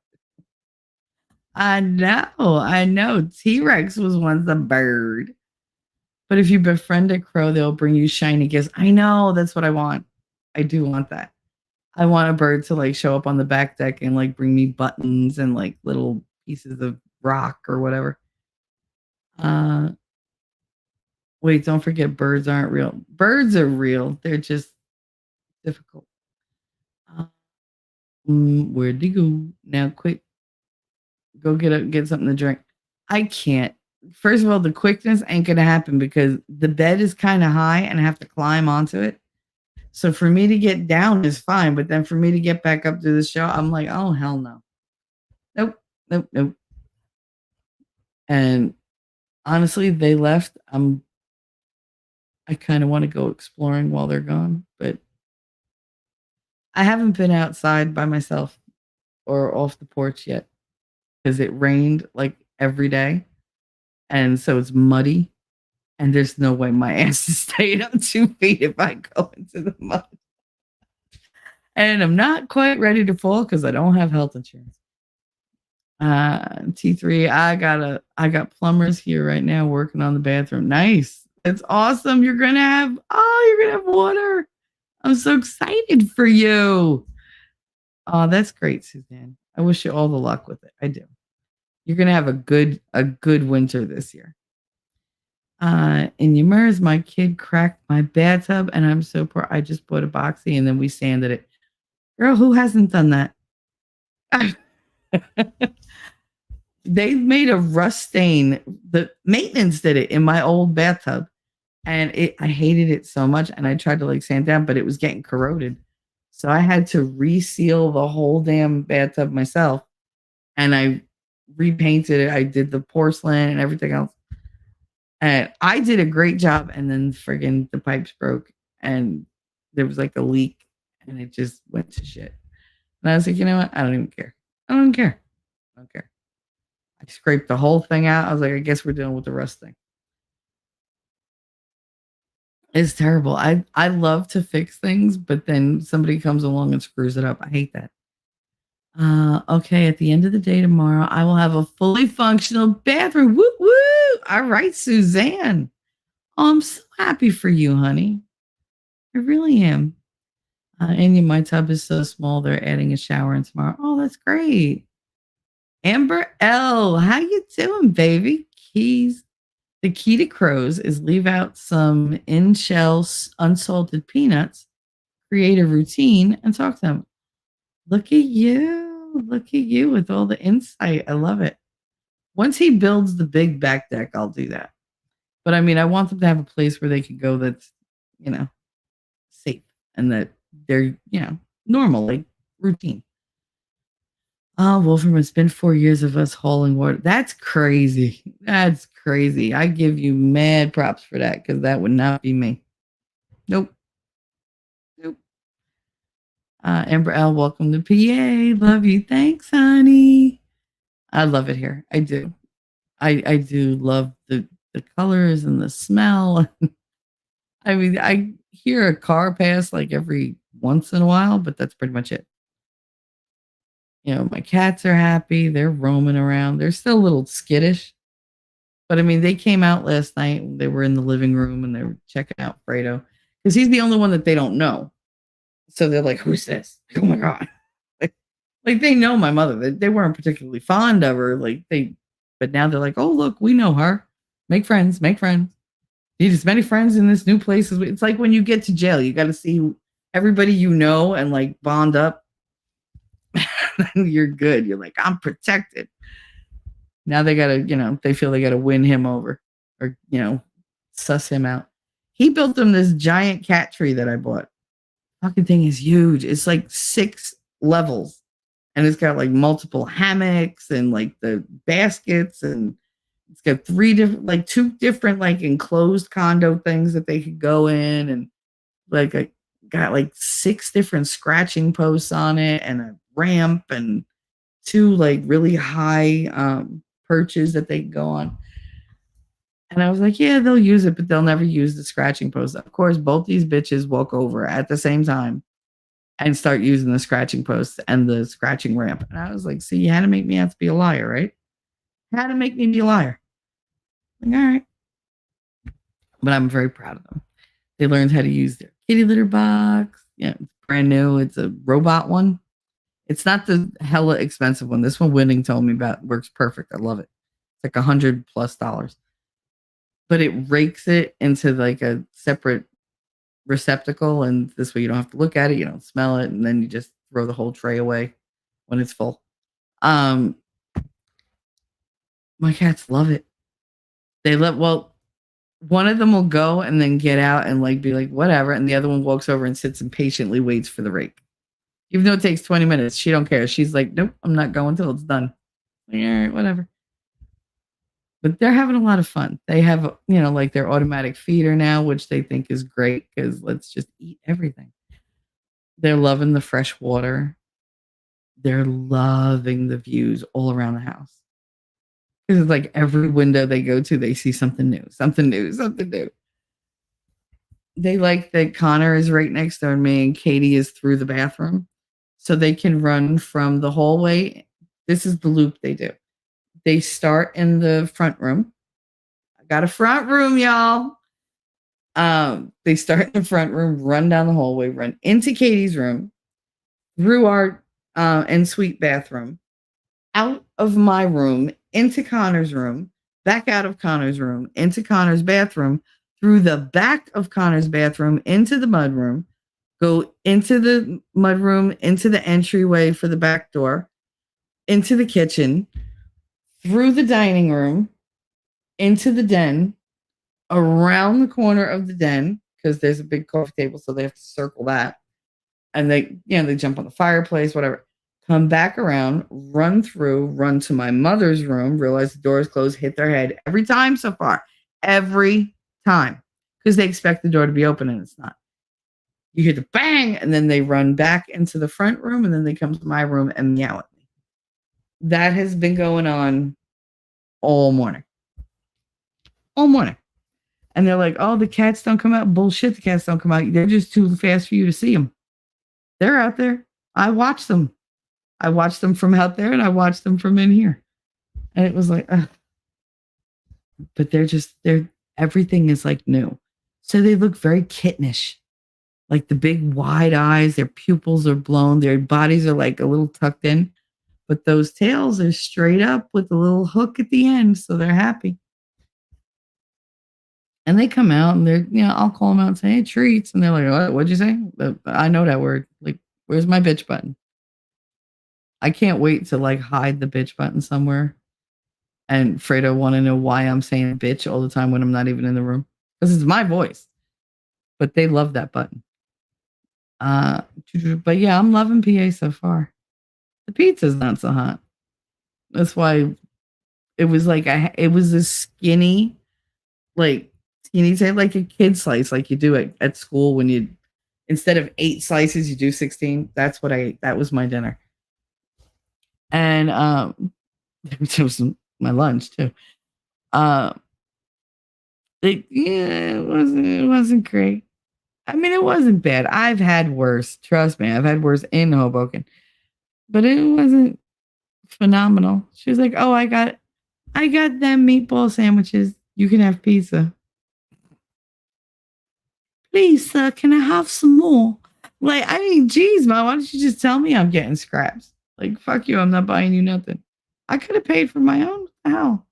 I know. T-Rex was once a bird. But if you befriend a crow, they'll bring you shiny gifts. I know, that's what I want. I do want that. I want a bird to like show up on the back deck and like bring me buttons and like little pieces of rock or whatever. Wait, don't forget birds aren't real. Birds are real. They're just difficult. Where'd they go? Now, quick, go get something to drink. I can't. First of all, the quickness ain't gonna happen because the bed is kind of high and I have to climb onto it. So for me to get down is fine, but then for me to get back up to the show, I'm like, oh hell no. Nope. And honestly, they left. I kind of want to go exploring while they're gone, but I haven't been outside by myself or off the porch yet because it rained like every day. And so it's muddy. And there's no way my ass is staying on 2 feet if I go into the mud. And I'm not quite ready to fall because I don't have health insurance. T3, I got plumbers here right now working on the bathroom. Nice. It's awesome. You're gonna have water. I'm so excited for you. Oh, that's great, Suzanne. I wish you all the luck with it. I do. You're gonna have a good winter this year. In Ymers, my kid cracked my bathtub, and I'm so poor. I just bought a boxy and then we sanded it. Girl, who hasn't done that? They made a rust stain. The maintenance did it in my old bathtub, and I hated it so much. And I tried to like sand down, but it was getting corroded, so I had to reseal the whole damn bathtub myself, and I repainted it. I did the porcelain and everything else, and I did a great job. And then friggin' the pipes broke, and there was like a leak, and it just went to shit. And I was like, you know what? I don't even care. I don't care. I scraped the whole thing out. I was like, I guess we're dealing with the rust thing. It's terrible. I love to fix things, but then somebody comes along and screws it up. I hate that. Okay, at the end of the day tomorrow, I will have a fully functional bathroom. Woo woo! All right, Suzanne. Oh, I'm so happy for you, honey. I really am. And my tub is so small, they're adding a shower in tomorrow. Oh, that's great. Amber L, how you doing, baby? Keys. The key to crows is leave out some in-shell unsalted peanuts, create a routine, and talk to them. Look at you. Look at you with all the insight. I love it. Once he builds the big back deck, I'll do that. But I mean, I want them to have a place where they can go that's, safe and that they're, normal, like routine. Oh, Wolfram, it's been 4 years of us hauling water. That's crazy. That's crazy. I give you mad props for that because that would not be me. Nope. Amber L, welcome to PA. Love you. Thanks, honey. I love it here. I do. I do love the colors and the smell. I mean, I hear a car pass like every once in a while, but that's pretty much it. My cats are happy. They're roaming around. They're still a little skittish. But I mean, they came out last night. They were in the living room and they were checking out Fredo because he's the only one that they don't know. So they're like, who's this? Oh my God. Like they know my mother. They weren't particularly fond of her. But now they're like, oh, look, we know her. Make friends. Need as many friends in this new place. It's like when you get to jail, you got to see everybody and like bond up. You're good. You're like, I'm protected. Now they gotta, they feel they gotta win him over, or suss him out. He built them this giant cat tree that I bought. Fucking thing is huge. It's like 6 levels. And it's got like multiple hammocks and like the baskets, and it's got 2 different like enclosed condo things that they could go in, and like I got like 6 different scratching posts on it, and a ramp, and 2 like really high perches that they can go on. And I was like, yeah, they'll use it, but they'll never use the scratching post. Of course, both these bitches walk over at the same time and start using the scratching posts and the scratching ramp. And I was like, see, you had to make me have to be a liar, right? Had to make me be a liar. Like, all right. But I'm very proud of them. They learned how to use their kitty litter box. Yeah, it's brand new. It's a robot one. It's not the hella expensive one. This one Winning told me about works perfect. I love it. It's like $100+. But it rakes it into like a separate receptacle, and this way you don't have to look at it, you don't smell it, and then you just throw the whole tray away when it's full. My cats love it. They love, well, one of them will go and then get out and like be like whatever, and the other one walks over and sits and patiently waits for the rake. Even though it takes 20 minutes, she don't care. She's like, nope, I'm not going till it's done. Like, all right, whatever. But they're having a lot of fun. They have, like their automatic feeder now, which they think is great because let's just eat everything. They're loving the fresh water. They're loving the views all around the house. Because it's like every window they go to, they see something new, something new, something new. They like that Connor is right next door to me and Katie is through the bathroom. So they can run from the hallway. This is the loop they do. They start in the front room. I got a front room, y'all. They start in the front room, run down the hallway, run into Katie's room, through our ensuite bathroom, out of my room, into Connor's room, back out of Connor's room, into Connor's bathroom, through the back of Connor's bathroom, into the mudroom, go into the mudroom, into the entryway for the back door, into the kitchen, through the dining room, into the den, around the corner of the den, because there's a big coffee table, so they have to circle that. And they jump on the fireplace, whatever. Come back around, run to my mother's room, realize the door is closed, hit their head every time so far. Every time. Because they expect the door to be open and it's not. You hear the bang, and then they run back into the front room, and then they come to my room and meow at me. That has been going on all morning. All morning. And they're like, oh, the cats don't come out. Bullshit, the cats don't come out. They're just too fast for you to see them. They're out there. I watch them. I watch them from out there, and I watch them from in here. And it was like, ugh. But everything is like new. So they look very kittenish. Like the big wide eyes, their pupils are blown, their bodies are like a little tucked in. But those tails are straight up with a little hook at the end, so they're happy. And they come out and they're, I'll call them out and say, hey, treats. And they're like, what'd you say? I know that word. Like, where's my bitch button? I can't wait to like hide the bitch button somewhere. And Fredo want to know why I'm saying bitch all the time when I'm not even in the room. Because it's my voice. But they love that button. But yeah, I'm loving PA so far. The pizza's not so hot. That's why it was like it was a skinny, like skinny, say like a kid slice, like you do at school when you instead of 8 slices, you do 16. That's what I ate. That was my dinner. And it was my lunch too. It wasn't great. I mean, it wasn't bad. I've had worse. Trust me, I've had worse in Hoboken. But it wasn't phenomenal. She was like, oh, I got them meatball sandwiches. You can have pizza. Please, sir, can I have some more? Like, I mean, geez, Mom, why don't you just tell me I'm getting scraps? Like, fuck you, I'm not buying you nothing. I could have paid for my own. What the hell?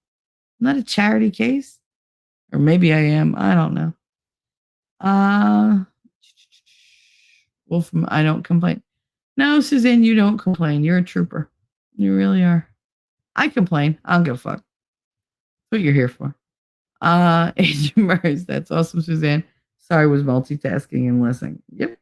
I'm not a charity case. Or maybe I am. I don't know. Wolf, I don't complain. No, Suzanne, you don't complain. You're a trooper. You really are. I complain. I don't give a fuck. That's what you're here for. Agent Murs, that's awesome, Suzanne. Sorry, was multitasking and listening. Yep.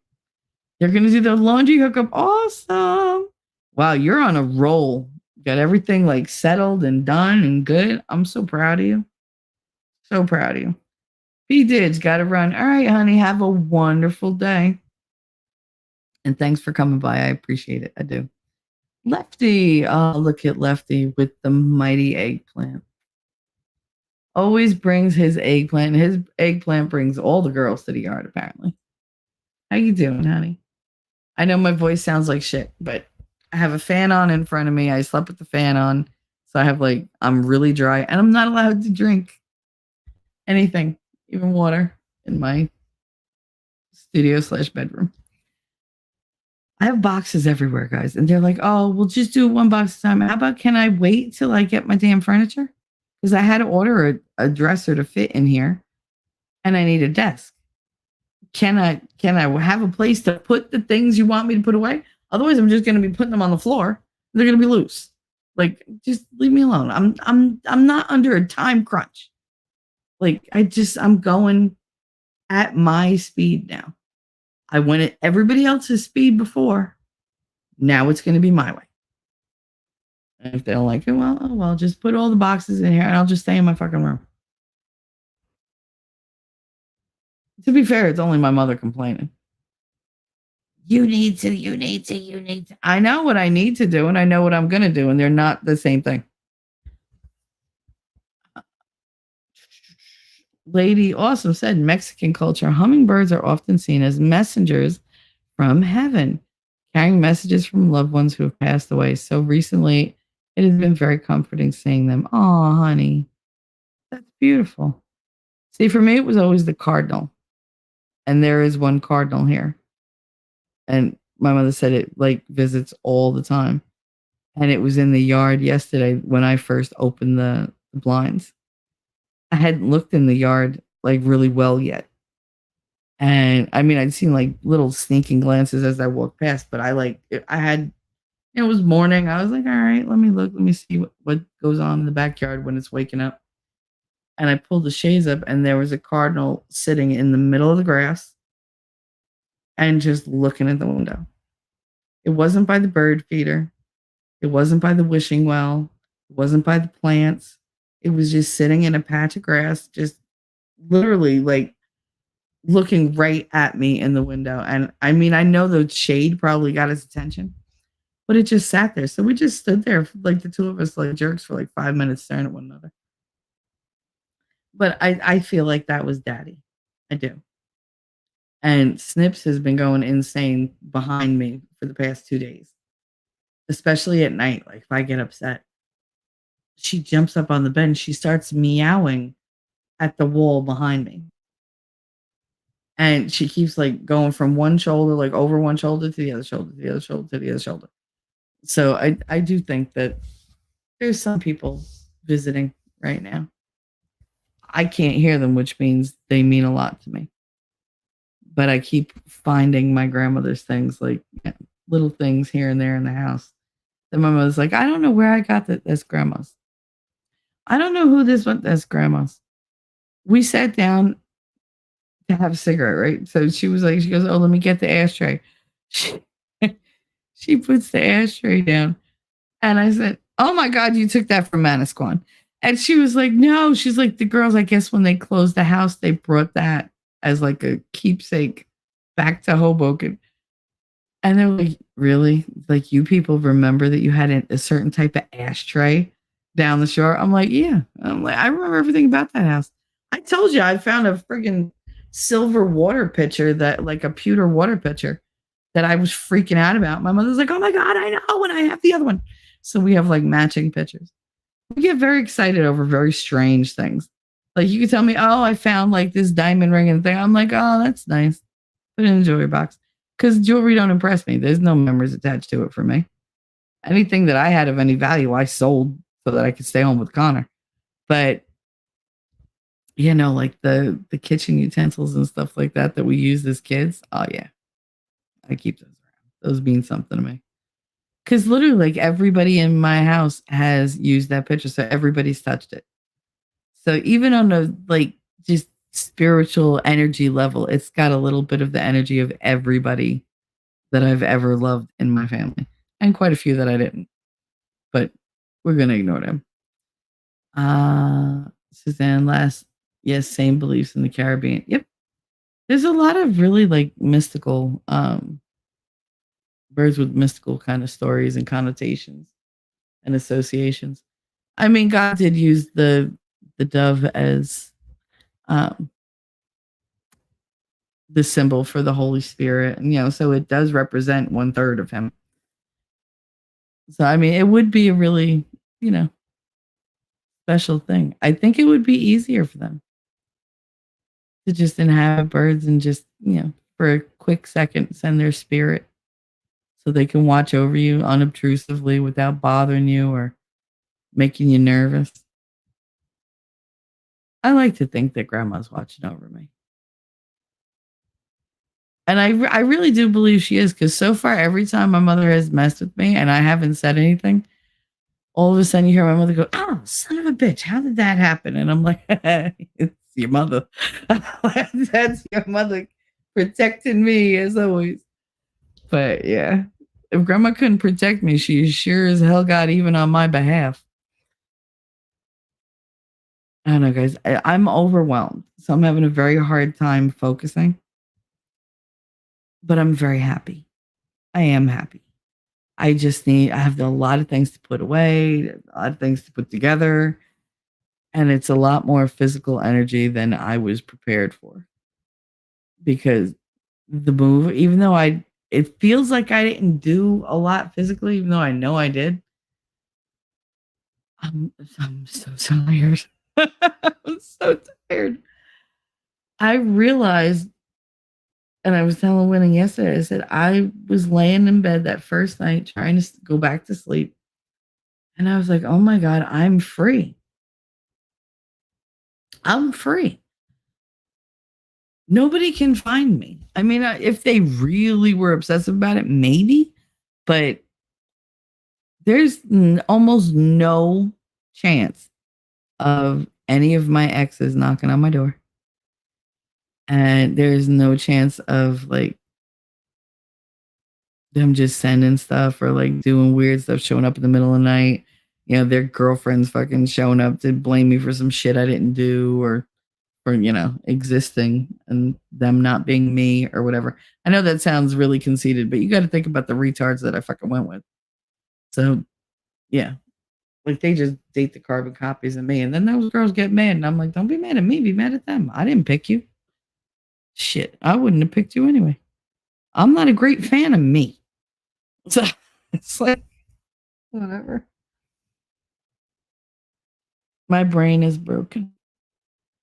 You're gonna do the laundry hookup. Awesome. Wow, you're on a roll. Got everything like settled and done and good. I'm so proud of you. So proud of you. P Dids gotta run. All right, honey. Have a wonderful day. And thanks for coming by. I appreciate it. I do. Lefty. Oh, look at Lefty with the mighty eggplant. Always brings his eggplant. His eggplant brings all the girls to the yard, apparently. How you doing, honey? I know my voice sounds like shit, but I have a fan on in front of me. I slept with the fan on. So I have I'm really dry and I'm not allowed to drink anything, even water, in my studio/bedroom. I have boxes everywhere, guys. And they're like, oh, we'll just do one box at a time. How about can I wait till I get my damn furniture? Because I had to order a dresser to fit in here and I need a desk. Can I have a place to put the things you want me to put away? Otherwise, I'm just going to be putting them on the floor. They're going to be loose. Just leave me alone. I'm not under a time crunch. I'm going at my speed now. I went at everybody else's speed before. Now it's going to be my way. And if they don't like it, well, just put all the boxes in here and I'll just stay in my fucking room. To be fair, it's only my mother complaining. You need to. I know what I need to do and I know what I'm going to do, and they're not the same thing. Lady Awesome said, Mexican culture, hummingbirds are often seen as messengers from heaven, carrying messages from loved ones who have passed away. So recently, it has been very comforting seeing them. Oh, honey, that's beautiful. See, for me, it was always the cardinal. And there is one cardinal here. And my mother said it visits all the time. And it was in the yard yesterday when I first opened the blinds. I hadn't looked in the yard really well yet. And I mean, I'd seen little sneaking glances as I walked past, but it was morning. I was like, all right, let me see what goes on in the backyard when it's waking up. And I pulled the shades up and there was a cardinal sitting in the middle of the grass and just looking at the window. It wasn't by the bird feeder. It wasn't by the wishing well. It wasn't by the plants. It was just sitting in a patch of grass, just literally looking right at me in the window. And I mean, I know the shade probably got his attention, but it just sat there. So we just stood there, the two of us jerks for 5 minutes staring at one another. But I feel like that was daddy. I do. And Snips has been going insane behind me for the past 2 days, especially at night. If I get upset, she jumps up on the bed and she starts meowing at the wall behind me. And she keeps going from one shoulder, over one shoulder to the other shoulder, to the other shoulder, to the other shoulder. So I do think that there's some people visiting right now. I can't hear them, which means they mean a lot to me. But I keep finding my grandmother's things, little things here and there in the house. Then my mother's like, I don't know where I got this grandma's. I don't know who this one, that's grandma's. We sat down to have a cigarette, right? So she was she goes, oh, let me get the ashtray. She puts the ashtray down. And I said, oh my God, you took that from Manasquan. And she was like, no. She's like, the girls, I guess when they closed the house, they brought that as a keepsake back to Hoboken. And they're like, really? You people remember that you had a certain type of ashtray down the shore? I'm like, yeah. I'm like, I remember everything about that house. I told you I found a friggin' silver water pitcher that a pewter water pitcher that I was freaking out about. My mother's like, oh my God, I know. And I have the other one. So we have matching pitchers. We get very excited over very strange things. You could tell me, oh, I found this diamond ring and thing. I'm like, oh, that's nice. Put it in a jewelry box. Because jewelry don't impress me. There's no memories attached to it for me. Anything that I had of any value, I sold so that I could stay home with Connor. But, the kitchen utensils and stuff like that we used as kids. Oh, yeah. I keep those around. Those mean something to me. Because literally, everybody in my house has used that picture. So everybody's touched it. So even on a like just spiritual energy level, it's got a little bit of the energy of everybody that I've ever loved in my family, and quite a few that I didn't. But we're gonna ignore them. Suzanne last, yes, same beliefs in the Caribbean. Yep. There's a lot of really like mystical birds with mystical kind of stories and connotations and associations. I mean, God did use the dove as um the symbol for the Holy Spirit, and so it does represent 1/3 of him. So I mean, it would be a really, you know, special thing. I think it would be easier for them to just inhabit birds and just, for a quick second send their spirit so they can watch over you unobtrusively without bothering you or making you nervous. I like to think that grandma's watching over me. And I really do believe she is, because so far, every time my mother has messed with me and I haven't said anything, all of a sudden you hear my mother go, "Oh, son of a bitch, how did that happen?" And I'm like, "It's your mother." That's your mother protecting me as always. But yeah, if grandma couldn't protect me, she sure as hell got even on my behalf. I don't know, guys. I'm overwhelmed. So I'm having a very hard time focusing, but I'm very happy. I am happy. I have a lot of things to put away, a lot of things to put together, and it's a lot more physical energy than I was prepared for. Because the move, even though it feels like I didn't do a lot physically, even though I know I did. I'm so tired. I'm so tired. I realized, and I was telling Winning yesterday, I said I was laying in bed that first night trying to go back to sleep. And I was like, oh my God, I'm free. I'm free. Nobody can find me. I mean, if they really were obsessive about it, maybe, but there's almost no chance of any of my exes knocking on my door. And there's no chance of like them just sending stuff or like doing weird stuff, showing up in the middle of the night. Their girlfriends fucking showing up to blame me for some shit I didn't do, or for, existing and them not being me or whatever. I know that sounds really conceited, but you got to think about the retards that I fucking went with. So, yeah. Like, they just date the carbon copies of me. And then those girls get mad. And I'm like, don't be mad at me. Be mad at them. I didn't pick you. Shit. I wouldn't have picked you anyway. I'm not a great fan of me. So it's like, whatever. My brain is broken.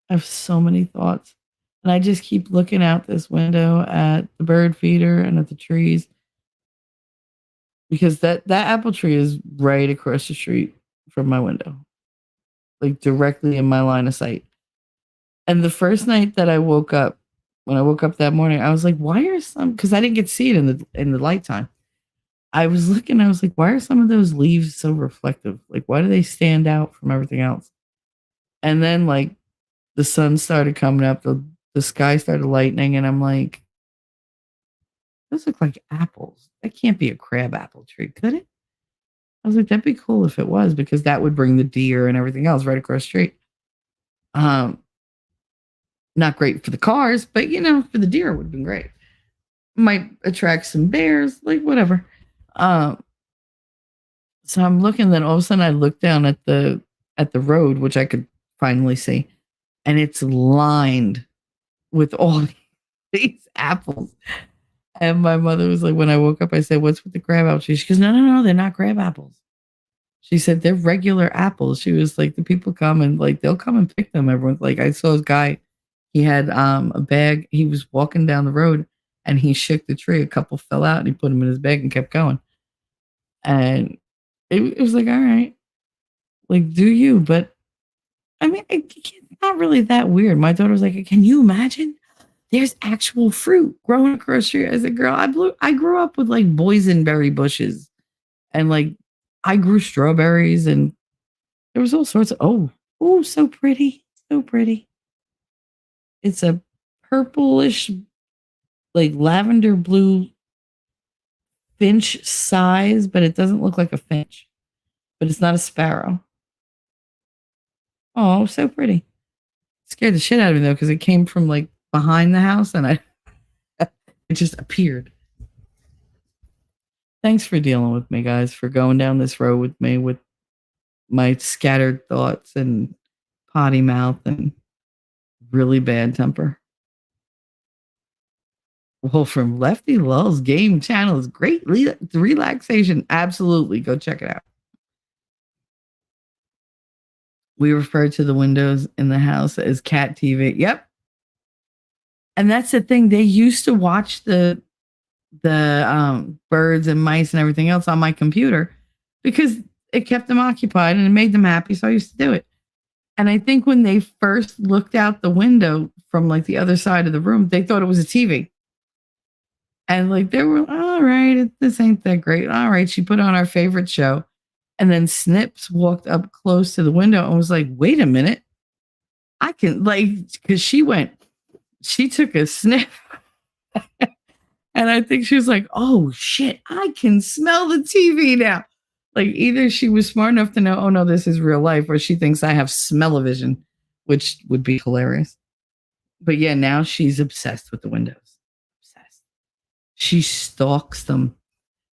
I have so many thoughts. And I just keep looking out this window at the bird feeder and at the trees. Because that apple tree is right across the street from my window. Like directly in my line of sight. And the first night that I woke up, when I woke up that morning, I was like, why are some, because I didn't get to see it in the light time. I was looking, I was like, why are some of those leaves so reflective? Like, why do they stand out from everything else? And then like the sun started coming up, the sky started lightening, and I'm like, those look like apples. That can't be a crab apple tree, could it? I was like, that'd be cool if it was, because that would bring the deer and everything else right across the street. Not great for the cars, but for the deer it would have been great. Might attract some bears, like whatever. So I'm looking, then all of a sudden I look down at the road, which I could finally see, and it's lined with all these apples. And my mother was like, when I woke up, I said, what's with the crab apples? She goes, no, they're not crab apples. She said, they're regular apples. She was like, the people come and like, they'll come and pick them. Everyone's like, I saw this guy, he had a bag. He was walking down the road and he shook the tree. A couple fell out and he put them in his bag and kept going. And it was like, all right, like, do you? But I mean, it's not really that weird. My daughter was like, can you imagine? There's actual fruit growing across the street. I said, girl, I grew up with like boysenberry bushes, and like I grew strawberries, and there was all sorts of, oh, so pretty. So pretty. It's a purplish, like lavender blue finch size, but it doesn't look like a finch. But it's not a sparrow. Oh, so pretty. Scared the shit out of me though, because it came from like behind the house and it just appeared. Thanks for dealing with me, guys, for going down this road with me with my scattered thoughts and potty mouth and really bad temper. Well, from Lefty Lull's game channel is great relaxation. Absolutely. Go check it out. We refer to the windows in the house as cat TV. Yep. And that's the thing. They used to watch the birds and mice and everything else on my computer because it kept them occupied and it made them happy. So I used to do it. And I think when they first looked out the window from like the other side of the room, they thought it was a TV. And like they were, all right, this ain't that great. All right. She put on our favorite show. And then Snips walked up close to the window and was like, wait a minute. I can like, because she took a sniff. And I think she was like, oh shit, I can smell the TV now. Like either she was smart enough to know, oh no, this is real life, or she thinks I have smell-o-vision, which would be hilarious. But yeah, now she's obsessed with the windows. Obsessed. She stalks them.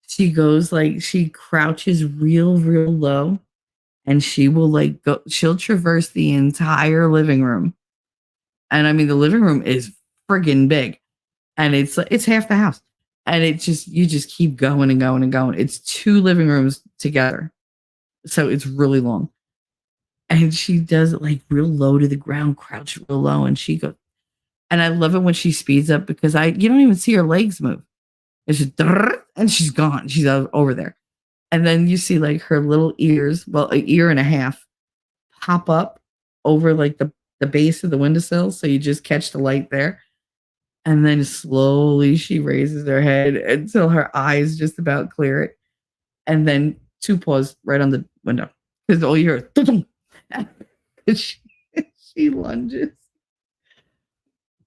She goes like, she crouches real low and she will like go, she'll traverse the entire living room. And I mean, the living room is friggin' big and it's half the house. And it just, you just keep going and going and going. It's 2 living rooms together. So it's really long. And she does it like real low to the ground, crouch real low. And she goes, and I love it when she speeds up because you don't even see her legs move. It's just, and she's gone. She's over there. And then you see like her little ears, well, an ear and a half pop up over like the base of the windowsill. So you just catch the light there. And then slowly she raises her head until her eyes just about clear it. And then 2 paws right on the window. Because all you hear, she lunges.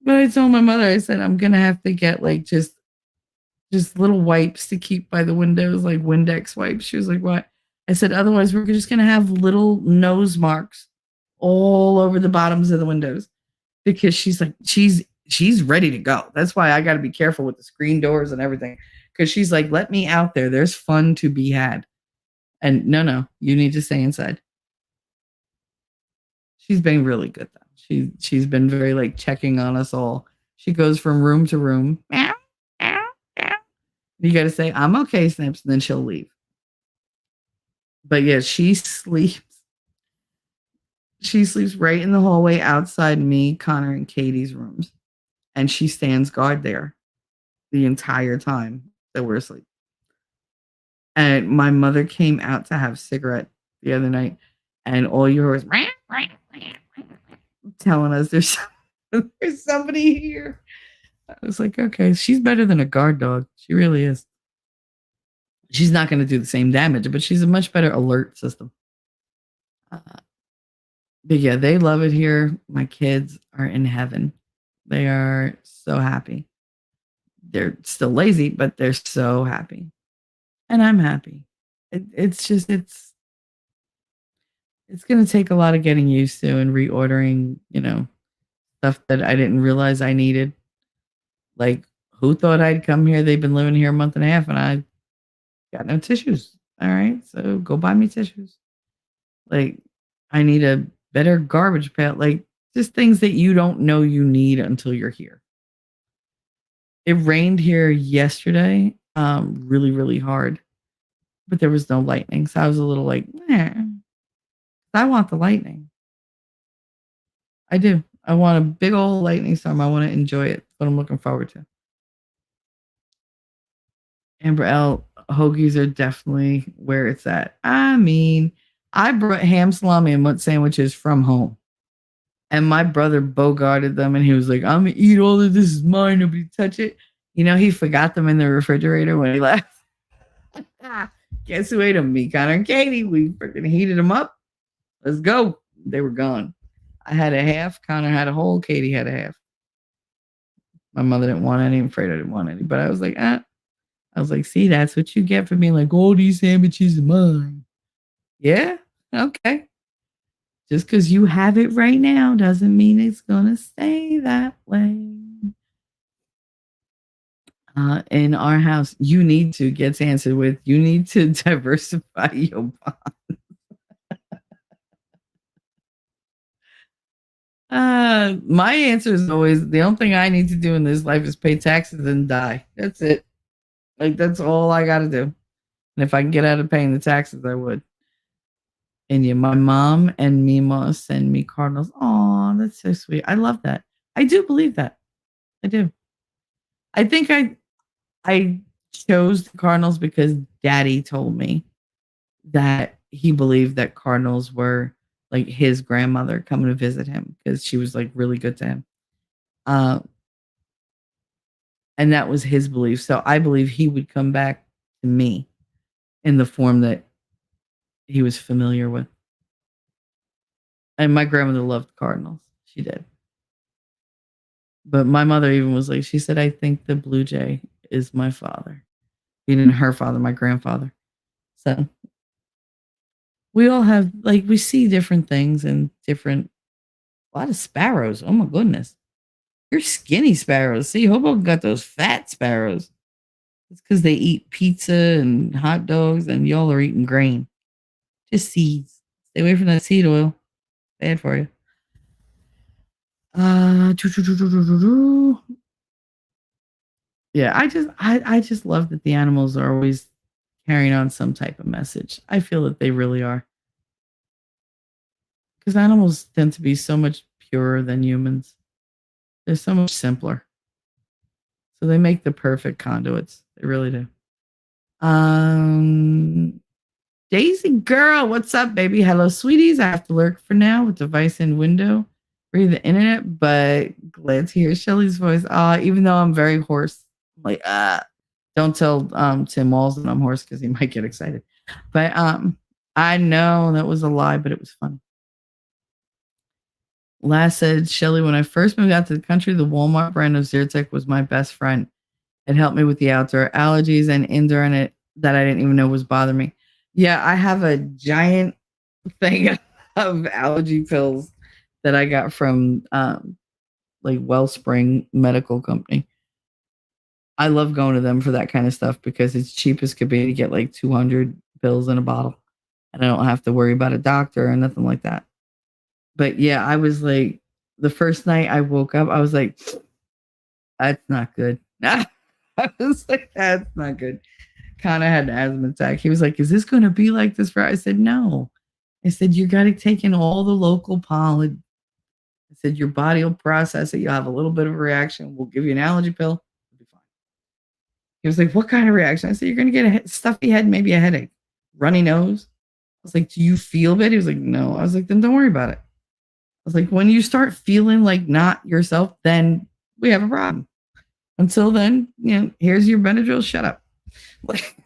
But I told my mother, I said, I'm going to have to get like just little wipes to keep by the windows, like Windex wipes. She was like, what? I said, otherwise we're just going to have little nose marks all over the bottoms of the windows. Because she's like, she's ready to go. That's why I got to be careful with the screen doors and everything. Because she's like, let me out there. There's fun to be had. And no, you need to stay inside. She's been really good though. She's been very like checking on us all. She goes from room to room. Meow, meow, meow. You got to say, I'm okay, Snips, and then she'll leave. But yeah, she sleeps. She sleeps right in the hallway outside me, Connor, and Katie's rooms. And she stands guard there the entire time that we're asleep. And my mother came out to have a cigarette the other night, and all you heard was telling us there's somebody here. I was like, okay, she's better than a guard dog. She really is. She's not going to do the same damage, but she's a much better alert system. But yeah, they love it here. My kids are in heaven. They are so happy. They're still lazy, but they're so happy. And I'm happy. It's going to take a lot of getting used to and reordering, stuff that I didn't realize I needed. Like, who thought I'd come here? They've been living here a month and a half and I got no tissues. All right. So go buy me tissues. Like, I need a better garbage pail. Like, just things that you don't know you need until you're here. It rained here yesterday, really hard, but there was no lightning. So I was a little like, I want the lightning. I do. I want a big old lightning storm. I want to enjoy it. That's what I'm looking forward to. Amber L, hoagies are definitely where it's at. I mean, I brought ham salami and mud sandwiches from home. And my brother bogarted them and he was like, I'm going to eat all of this. Is mine. Nobody touch it. He forgot them in the refrigerator when he left. Guess who ate them? Me, Connor, and Katie. We freaking heated them up. Let's go. They were gone. I had a half. Connor had a whole. Katie had a half. My mother didn't want any. I'm afraid I didn't want any. But I was like, I was like, see, that's what you get for being like, all these sandwiches are mine. Yeah? Okay. Just because you have it right now doesn't mean it's going to stay that way. In our house, you need to get answered with, you need to diversify your bond. My answer is always, the only thing I need to do in this life is pay taxes and die. That's it. Like, that's all I got to do. And if I can get out of paying the taxes, I would. And yeah, my mom and Mima send me cardinals. Oh, that's so sweet. I love that. I do believe that. I do. I think I chose the cardinals because Daddy told me that he believed that cardinals were like his grandmother coming to visit him because she was like really good to him. And that was his belief. So I believe he would come back to me in the form that he was familiar with. And my grandmother loved cardinals. She did. But my mother even was like, she said, I think the blue jay is my father. Meaning her father, my grandfather. So we all have, like, we see different things and different, a lot of sparrows. Oh my goodness. You're skinny sparrows. See, Hoboken got those fat sparrows. It's because they eat pizza and hot dogs and y'all are eating grain. Just seeds. Stay away from that seed oil. Bad for you. Yeah, I just love that the animals are always carrying on some type of message. I feel that they really are. Because animals tend to be so much purer than humans. They're so much simpler. So they make the perfect conduits. They really do. Daisy girl, what's up, baby? Hello, sweeties. I have to lurk for now with device in window. Read the internet, but glad to hear Shelly's voice. Even though I'm very hoarse, like don't tell Tim Walls that I'm hoarse because he might get excited. But I know that was a lie, but it was funny. Last said, Shelly, when I first moved out to the country, the Walmart brand of Zyrtec was my best friend. It helped me with the outdoor allergies and indoor in it that I didn't even know was bothering me. Yeah, I have a giant thing of allergy pills that I got from like Wellspring Medical Company. I love going to them for that kind of stuff because it's cheap as could be to get like 200 pills in a bottle. And I don't have to worry about a doctor or nothing like that. But yeah, I was like, the first night I woke up, I was like, that's not good. I was like, that's not good. Kind of had an asthma attack. He was like, is this going to be like this for? I said, no. I said, you got to take in all the local pollen. I said, your body will process it. You'll have a little bit of a reaction. We'll give you an allergy pill. It'll be fine. He was like, what kind of reaction? I said, you're going to get a stuffy head, maybe a headache, runny nose. I was like, do you feel bad? He was like, no. I was like, then don't worry about it. I was like, when you start feeling like not yourself, then we have a problem. Until then, here's your Benadryl. Shut up. Like,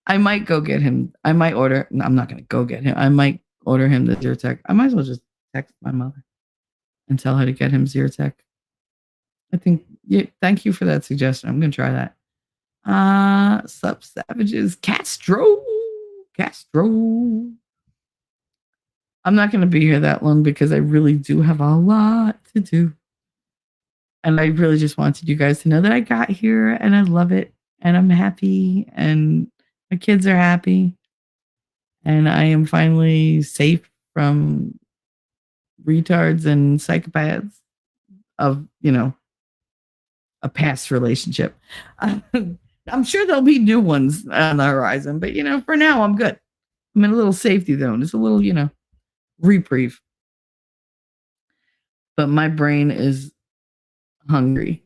I might go get him. I might order. No, I'm not going to go get him. I might order him the Zyrtec. I might as well just text my mother and tell her to get him Zyrtec. I think, thank you for that suggestion. I'm going to try that. Sup, savages. Castro. I'm not going to be here that long because I really do have a lot to do. And I really just wanted you guys to know that I got here and I love it and I'm happy and my kids are happy and I am finally safe from retards and psychopaths of, a past relationship. I'm sure there'll be new ones on the horizon, but for now I'm good. I'm in a little safety zone. It's a little, reprieve. But my brain is hungry.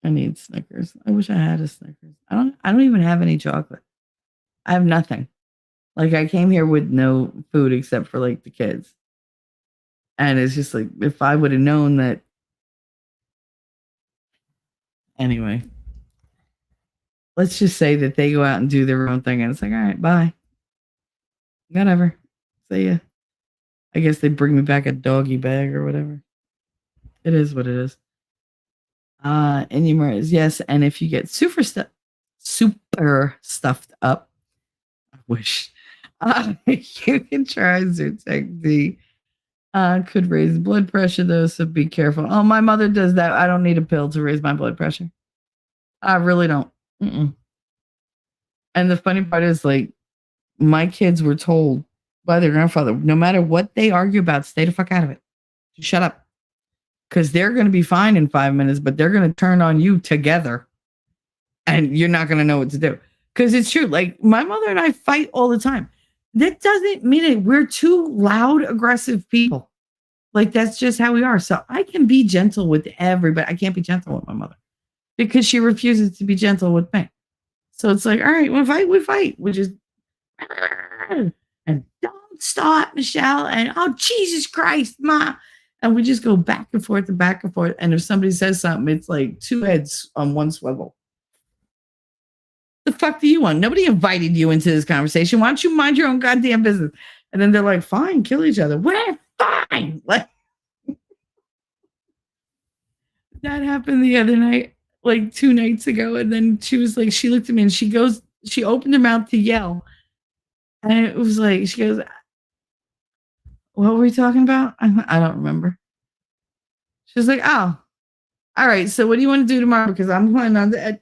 I need Snickers. I wish I had a Snickers. I don't even have any chocolate. I have nothing. Like I came here with no food except for like the kids. And it's just like if I would have known that. Anyway, let's just say that they go out and do their own thing and it's like, all right, bye. Whatever. See ya. I guess they bring me back a doggy bag or whatever. It is what it is. And yes, and if you get super stuffed up, I wish you can try Zyrtec D. Could raise blood pressure though, so be careful. Oh, my mother does that. I don't need a pill to raise my blood pressure. I really don't. Mm-mm. And the funny part is, like, my kids were told by their grandfather, no matter what they argue about, stay the fuck out of it. Shut up. Because they're going to be fine in 5 minutes, but they're going to turn on you together and you're not going to know what to do. Because it's true. Like, my mother and I fight all the time. That doesn't mean it. We're two loud, aggressive people. Like, that's just how we are. So I can be gentle with everybody. I can't be gentle with my mother because she refuses to be gentle with me. So it's like, all right, we fight, we fight. We just, and don't stop, Michelle. And oh, Jesus Christ, Ma. And we just go back and forth and back and forth. And if somebody says something, it's like two heads on one swivel. The fuck do you want? Nobody invited you into this conversation. Why don't you mind your own goddamn business? And then they're like, fine, kill each other. We're fine. Like, that happened the other night, like 2 nights ago. And then she was like, she looked at me and she opened her mouth to yell. And it was like, she goes, what were we talking about? I don't remember. She was like, oh, all right. So what do you want to do tomorrow? Because I'm planning on that.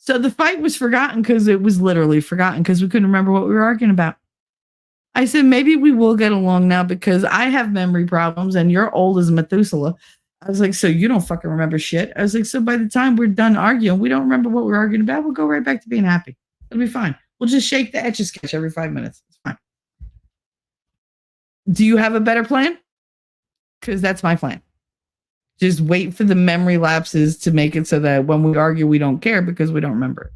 So the fight was forgotten because it was literally forgotten because we couldn't remember what we were arguing about. I said, maybe we will get along now because I have memory problems and you're old as Methuselah. I was like, so you don't fucking remember shit. I was like, so by the time we're done arguing, we don't remember what we're arguing about. We'll go right back to being happy. It'll be fine. We'll just shake the Etch-a-Sketch every 5 minutes. It's fine. Do you have a better plan? Because that's my plan. Just wait for the memory lapses to make it so that when we argue, we don't care because we don't remember it.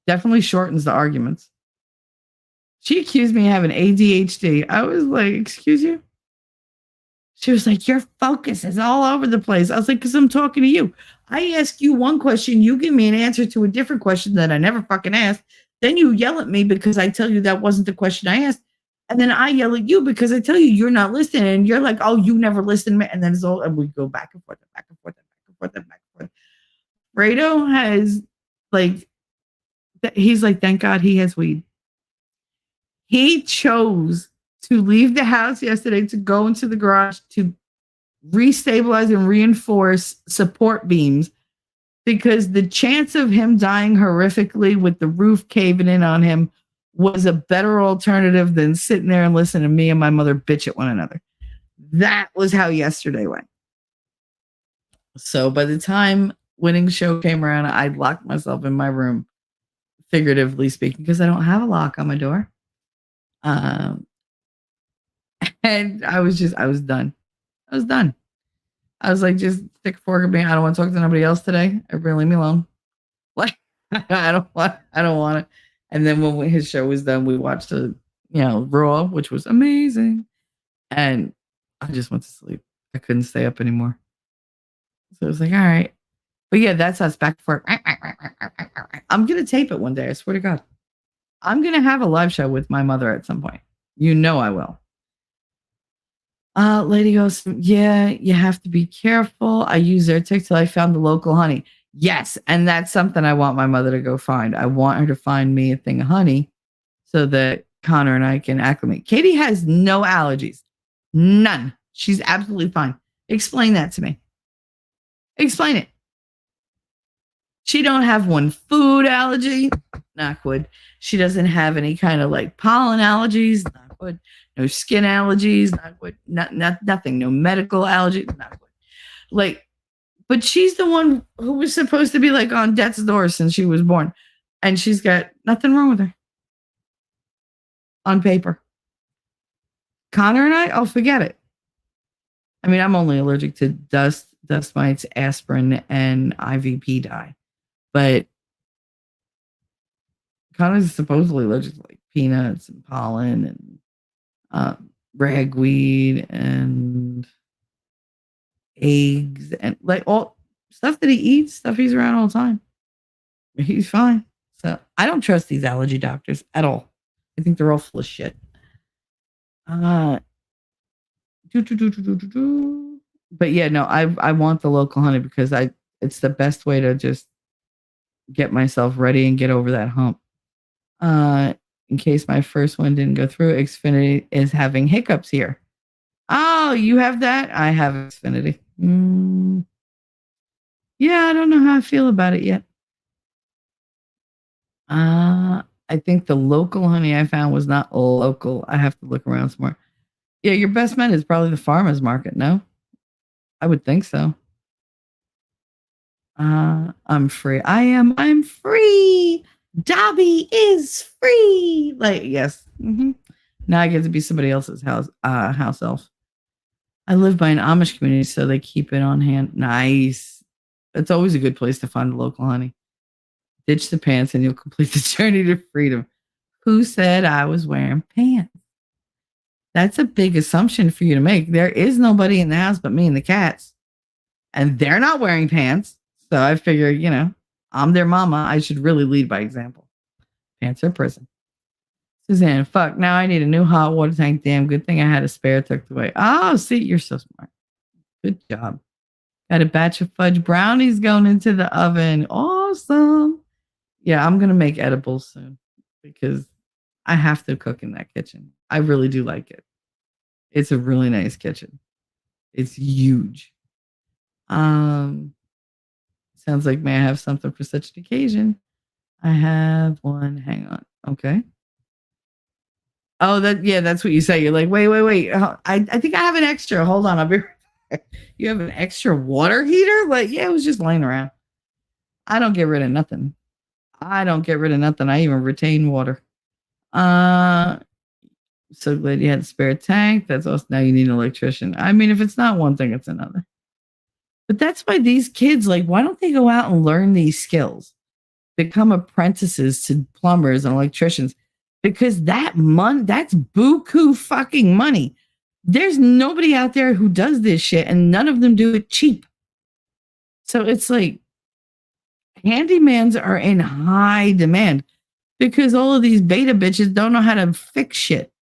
Definitely shortens the arguments. She accused me of having ADHD. I was like, excuse you? She was like, your focus is all over the place. I was like, because I'm talking to you. I ask you one question, you give me an answer to a different question that I never fucking asked. Then you yell at me because I tell you that wasn't the question I asked. And then I yell at you because I tell you you're not listening. And you're like, oh, you never listened. And then it's all, and we go back and forth and back and forth and back and forth and back and forth. Fredo has, like, he's like, thank God he has weed. He chose to leave the house yesterday to go into the garage to restabilize and reinforce support beams because the chance of him dying horrifically with the roof caving in on him was a better alternative than sitting there and listening to me and my mother bitch at one another. That was how yesterday went. So by the time winning show came around, I locked myself in my room, figuratively speaking, because I don't have a lock on my door. And I was done. I was done. I was like, just stick a fork in me. I don't want to talk to nobody else today. Everybody leave me alone. Like, I don't want it. And then when his show was done, we watched Raw, which was amazing. And I just went to sleep. I couldn't stay up anymore. So I was like, all right. But yeah, that's us back for it. I'm going to tape it one day. I swear to God. I'm going to have a live show with my mother at some point. You know I will. Lady goes, yeah, you have to be careful. I use Zyrtec till I found the local honey. Yes, and that's something I want my mother to go find. I want her to find me a thing of honey so that Connor and I can acclimate. Katie has no allergies. None. She's absolutely fine. Explain that to me. Explain it. She don't have one food allergy. Knock wood. She doesn't have any kind of like pollen allergies. Knock wood. No skin allergies. Knock wood. Nothing. No medical allergies. Knock wood. Like, but she's the one who was supposed to be like on death's door since she was born. And she's got nothing wrong with her. On paper. Connor and I, oh, forget it. I mean, I'm only allergic to dust mites, aspirin, and IVP dye. But Connor's supposedly allergic to like peanuts and pollen and ragweed and eggs and like all stuff that he eats, stuff he's around all the time. He's fine. So I don't trust these allergy doctors at all. I think they're all full of shit. But yeah, no, I want the local honey because it's the best way to just get myself ready and get over that hump. Uh, in case my first one didn't go through, Xfinity is having hiccups here. Oh, you have that? I have Xfinity. Yeah, I don't know how I feel about it yet. I think the local honey I found was not local. I have to look around some more. Yeah, your best bet is probably the farmer's market, no? I would think so. I'm free. I'm free. Dobby is free. Like, yes. Now I get to be somebody else's house elf. I live by an Amish community, so they keep it on hand. Nice. It's always a good place to find the local honey. Ditch the pants and you'll complete the journey to freedom. Who said I was wearing pants? That's a big assumption for you to make. There is nobody in the house but me and the cats. And they're not wearing pants. So I figure, I'm their mama. I should really lead by example. Pants are prison. Suzanne, fuck. Now I need a new hot water tank. Damn, good thing I had a spare tucked away. Oh, see, you're so smart. Good job. Got a batch of fudge brownies going into the oven. Awesome. Yeah, I'm going to make edibles soon because I have to cook in that kitchen. I really do like it. It's a really nice kitchen. It's huge. Sounds like, may I have something for such an occasion? I have one. Hang on. Okay. Oh, that's what you say. You're like, wait. I think I have an extra. Hold on. I'll be right back. You have an extra water heater? Like, yeah, it was just laying around. I don't get rid of nothing. I even retain water. So glad you had a spare tank. That's also now you need an electrician. I mean, if it's not one thing, it's another. But that's why these kids, like, why don't they go out and learn these skills? Become apprentices to plumbers and electricians. Because that's buku fucking money. There's nobody out there who does this shit, and none of them do it cheap. So it's like handymans are in high demand because all of these beta bitches don't know how to fix shit.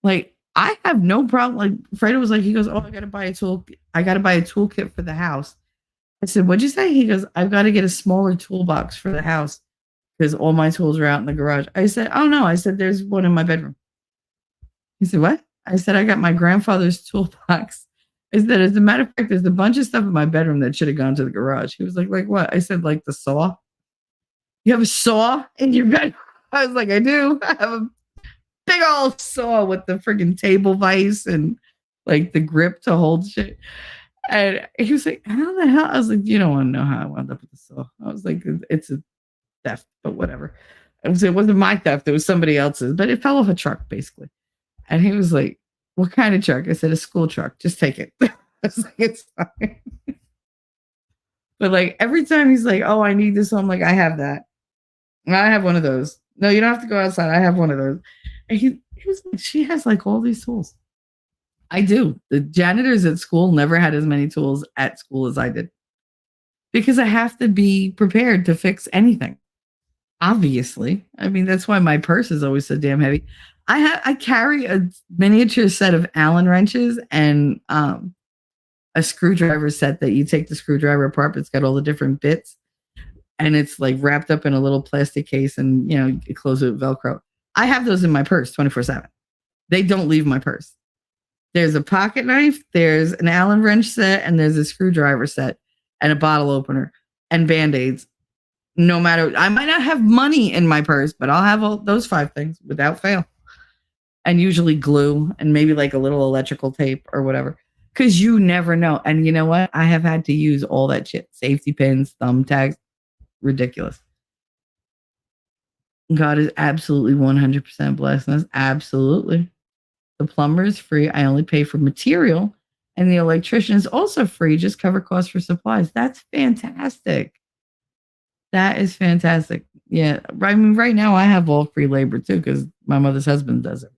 Like, I have no problem. Like, Fredo was like, he goes, oh, I got to buy a toolkit for the house. I said, what'd you say? He goes, I've got to get a smaller toolbox for the house because all my tools are out in the garage. I said, oh no. I said, there's one in my bedroom. He said, what? I said, I got my grandfather's toolbox. I said, as a matter of fact, there's a bunch of stuff in my bedroom that should have gone to the garage. He was like what? I said, like the saw. You have a saw in your bedroom? I was like, I do. I have a big old saw with the friggin' table vise and like the grip to hold shit. And he was like, how the hell? I was like, you don't want to know how I wound up with the saw. I was like, it's a theft, but whatever. It wasn't my theft. It was somebody else's, but it fell off a truck basically. And he was like, what kind of truck? I said, a school truck. Just take it. I was like, it's fine. But like every time he's like, oh, I need this. I'm like, I have that. I have one of those. No, you don't have to go outside. I have one of those. And he was like, she has like all these tools. I do. The janitors at school never had as many tools at school as I did. Because I have to be prepared to fix anything. Obviously. I mean, that's why my purse is always so damn heavy. I carry a miniature set of Allen wrenches and a screwdriver set that you take the screwdriver apart, but it's got all the different bits. And it's like wrapped up in a little plastic case and, you close it with Velcro. I have those in my purse 24/7. They don't leave my purse. There's a pocket knife, there's an Allen wrench set, and there's a screwdriver set and a bottle opener and Band-Aids. No matter, I might not have money in my purse, but I'll have all those 5 things without fail. And usually glue and maybe like a little electrical tape or whatever. Because you never know. And you know what? I have had to use all that shit. Safety pins, thumbtacks. Ridiculous. God is absolutely 100% blessing us. Absolutely. The plumber is free. I only pay for material. And the electrician is also free. Just cover costs for supplies. That's fantastic. That is fantastic. Yeah. I mean, right now I have all free labor too because my mother's husband does it.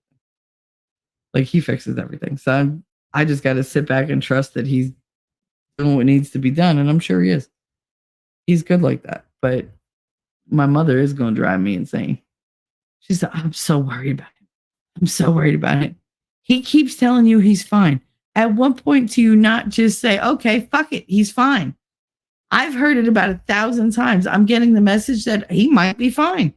Like he fixes everything. So I just got to sit back and trust that he's doing what needs to be done. And I'm sure he is. He's good like that. But my mother is going to drive me insane. She said, I'm so worried about it. I'm so worried about it. He keeps telling you he's fine. At what point do you not just say, okay, fuck it, he's fine? I've heard it about 1,000 times. I'm getting the message that he might be fine.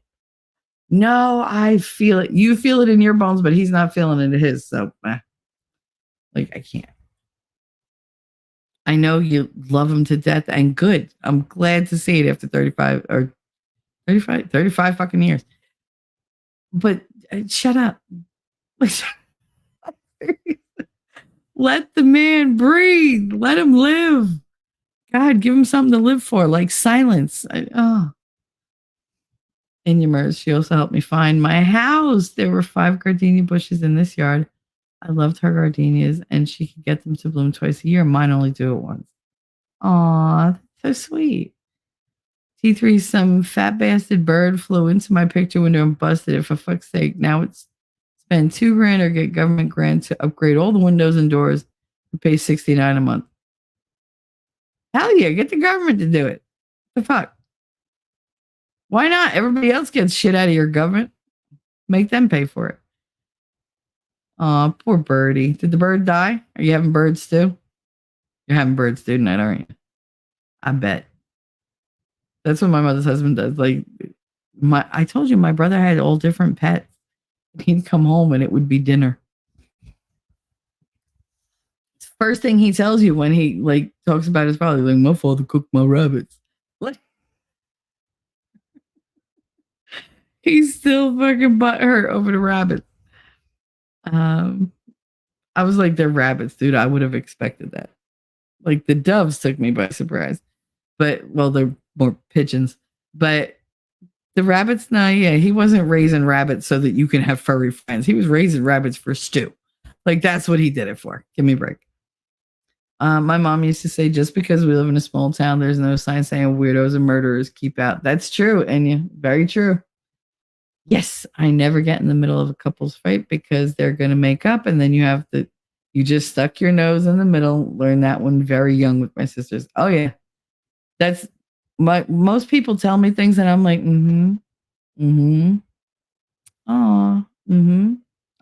No, I feel it. You feel it in your bones, but he's not feeling it in his. So, like, I can't. I know you love him to death, and good. I'm glad to see it after 35 fucking years. But shut up. Let the man breathe. Let him live. God, give him something to live for, like silence. Inumers, she also helped me find my house. There were 5 gardenia bushes in this yard. I loved her gardenias, and she could get them to bloom twice a year. Mine only do it once. Aw, that's so sweet. T3, some fat bastard bird flew into my picture window and busted it, for fuck's sake. Now it's spend $2,000 or get government grant to upgrade all the windows and doors and pay $69 a month. Hell yeah, get the government to do it. The fuck? Why not? Everybody else gets shit out of your government. Make them pay for it. Aw, poor birdie. Did the bird die? Are you having bird stew? You're having bird stew tonight, aren't you? I bet. That's what my mother's husband does. Like, I told you my brother had all different pets. He'd come home and it would be dinner. First thing he tells you when he like talks about his father, like, my father cooked my rabbits. What? He's still fucking butthurt over the rabbits. I was like, they're rabbits, dude. I would have expected that. Like, the doves took me by surprise. But, well, they're more pigeons. But the rabbits, no, yeah, he wasn't raising rabbits so that you can have furry friends. He was raising rabbits for stew. Like, that's what he did it for. Give me a break. My mom used to say, just because we live in a small town, there's no sign saying weirdos and murderers keep out. That's true, Enya. Very true. Yes, I never get in the middle of a couple's fight because they're going to make up, and then you just stuck your nose in the middle. Learned that one very young with my sisters. Oh yeah, that's most people tell me things, and I'm like, oh,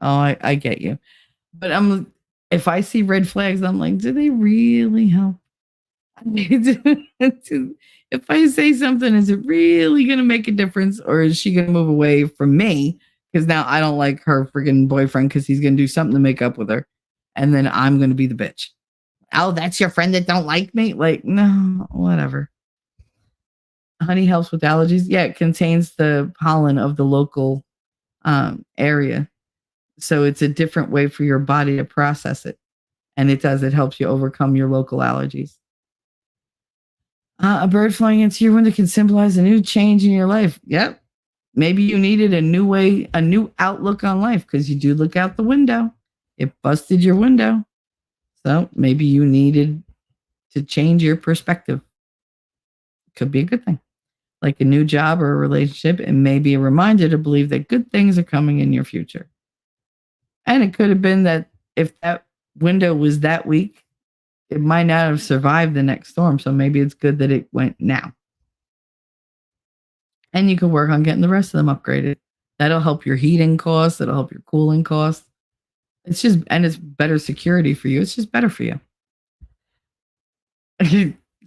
I get you, but if I see red flags, I'm like, do they really help? If I say something, is it really going to make a difference, or is she going to move away from me because now I don't like her freaking boyfriend because he's going to do something to make up with her, and then I'm going to be the bitch? Oh, that's your friend that don't like me? Like, no, whatever. Honey helps with allergies. Yeah, it contains the pollen of the local area, so it's a different way for your body to process it, and it helps you overcome your local allergies. A bird flying into your window can symbolize a new change in your life. Yep. Maybe you needed a new outlook on life because you do look out the window. It busted your window. So maybe you needed to change your perspective. Could be a good thing. Like a new job or a relationship, and maybe a reminder to believe that good things are coming in your future. And it could have been that if that window was that weak, it might not have survived the next storm. So maybe it's good that it went now. And you can work on getting the rest of them upgraded. That'll help your heating costs. It'll help your cooling costs. It's better security for you. It's just better for you.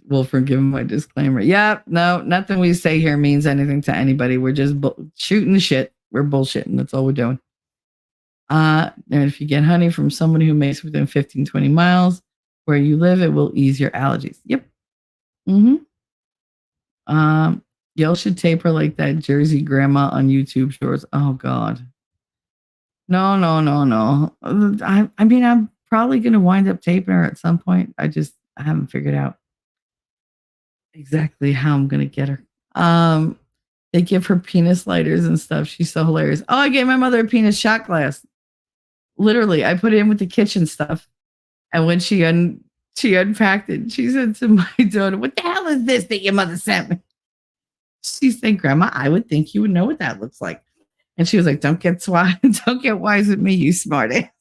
Well, forgive my disclaimer. Yeah, no, nothing we say here means anything to anybody. We're just shooting shit. We're bullshitting. That's all we're doing. And if you get honey from someone who makes within 15, 20 miles where you live, it will ease your allergies. Yep. Y'all should tape her like that Jersey grandma on YouTube shorts. Oh God. No. I mean, I'm probably going to wind up taping her at some point. I haven't figured out exactly how I'm going to get her. They give her penis lighters and stuff. She's so hilarious. Oh, I gave my mother a penis shot glass. Literally, I put it in with the kitchen stuff. And when she unpacked it, she said to my daughter, "What the hell is this that your mother sent me?" She said, "Grandma, I would think you would know what that looks like." And she was like, don't get wise with me, you smart ass.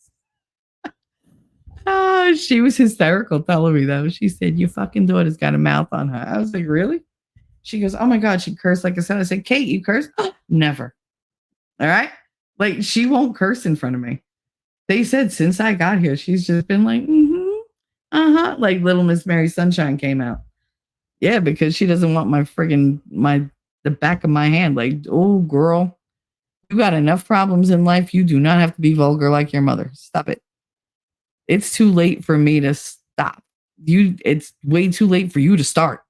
Oh, she was hysterical telling me though. She said, "Your fucking daughter's got a mouth on her." I was like, really? She goes, "Oh my God, she cursed like a son." I said, "Kate, you curse?" "Never." All right. Like, she won't curse in front of me. They said since I got here, she's just been like, like Little Miss Mary Sunshine came out. Yeah, because she doesn't want my friggin' the back of my hand. Like, oh girl, you got enough problems in life. You do not have to be vulgar like your mother. Stop it. It's too late for me to stop. It's way too late for you to start.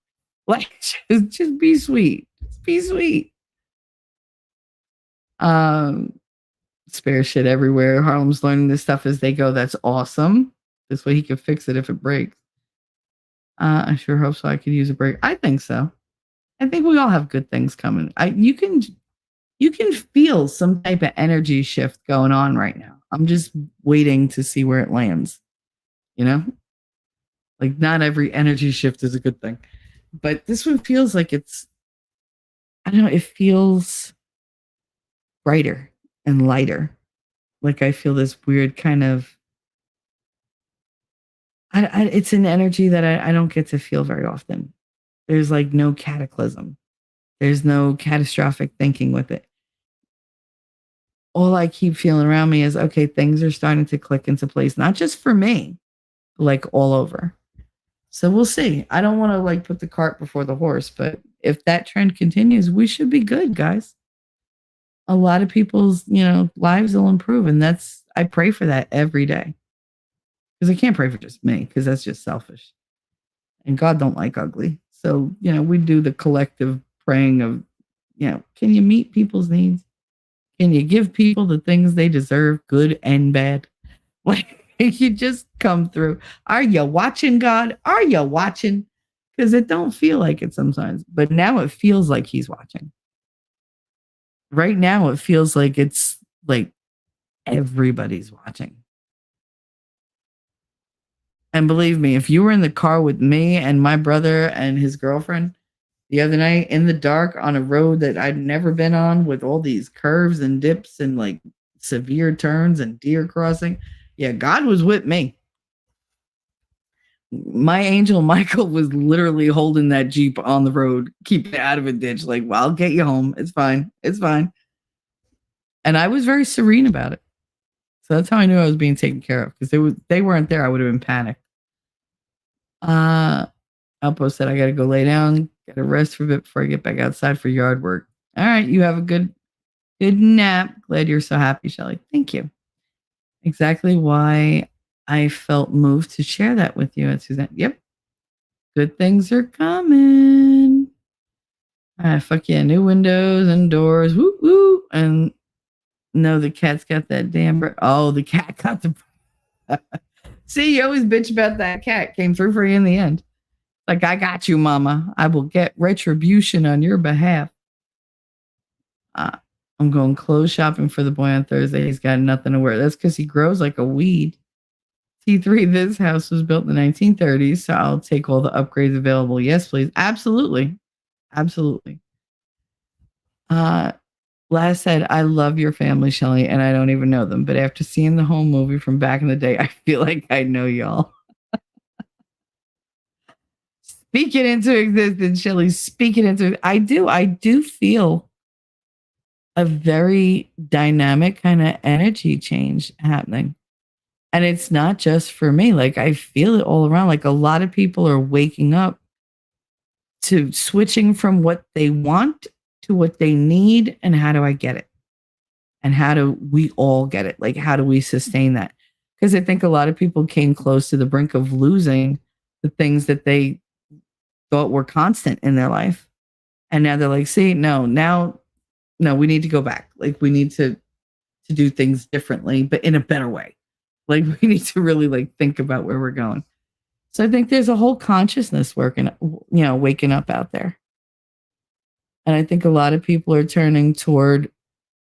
Like, just be sweet. Just be sweet. Spare shit everywhere. Harlem's learning this stuff as they go. That's awesome. This way he can fix it if it breaks. I sure hope so. I could use a break. I think so. I think we all have good things coming. You can feel some type of energy shift going on right now. I'm just waiting to see where it lands. You know? Like, not every energy shift is a good thing. But this one feels like it's, I don't know, it feels brighter and lighter. Like I feel this weird kind of, it's an energy that I don't get to feel very often. There's like no cataclysm. There's no catastrophic thinking with it. All I keep feeling around me is, okay, things are starting to click into place, not just for me, like all over. So we'll see. I don't want to like put the cart before the horse, but if that trend continues, we should be good, guys. A lot of people's, lives will improve. And I pray for that every day. Because I can't pray for just me, because that's just selfish. And God don't like ugly. So, we do the collective praying of, can you meet people's needs? Can you give people the things they deserve, good and bad? Like, you just come through. Are you watching, God? Are you watching? Because it don't feel like it sometimes. But now it feels like he's watching. Right now it feels like it's like everybody's watching. And believe me, if you were in the car with me and my brother and his girlfriend the other night in the dark on a road that I'd never been on with all these curves and dips and like severe turns and deer crossing, yeah, God was with me. My angel Michael was literally holding that Jeep on the road, keeping it out of a ditch. Like, well, I'll get you home. It's fine. It's fine. And I was very serene about it. So that's how I knew I was being taken care of, because they weren't there. I would have been panicked. Alpo said, I got to go lay down, get a rest for a bit before I get back outside for yard work. All right. You have a good nap. Glad you're so happy, Shelly. Thank you. Exactly why I felt moved to share that with you. And Suzanne, yep. Good things are coming. Fuck yeah. New windows and doors. Woo woo. And no, the cat's got that damn. The cat got the. See, you always bitch about that cat. Came through for you in the end. Like, I got you, mama. I will get retribution on your behalf. I'm going clothes shopping for the boy on Thursday. He's got nothing to wear. That's because he grows like a weed. T3, this house was built in the 1930s, so I'll take all the upgrades available. Yes, please. Absolutely. Absolutely. Last said, I love your family, Shelly, and I don't even know them. But after seeing the home movie from back in the day, I feel like I know y'all. Speak it into existence, Shelly. Speak it into. I do feel a very dynamic kind of energy change happening. And it's not just for me. Like, I feel it all around. Like, a lot of people are waking up to switching from what they want to what they need, and how do I get it? And how do we all get it? Like, how do we sustain that? Because I think a lot of people came close to the brink of losing the things that they thought were constant in their life. And now they're like, see, no, we need to go back. Like, we need to do things differently, but in a better way. Like, we need to really like think about where we're going. So I think there's a whole consciousness waking up out there. And I think a lot of people are turning toward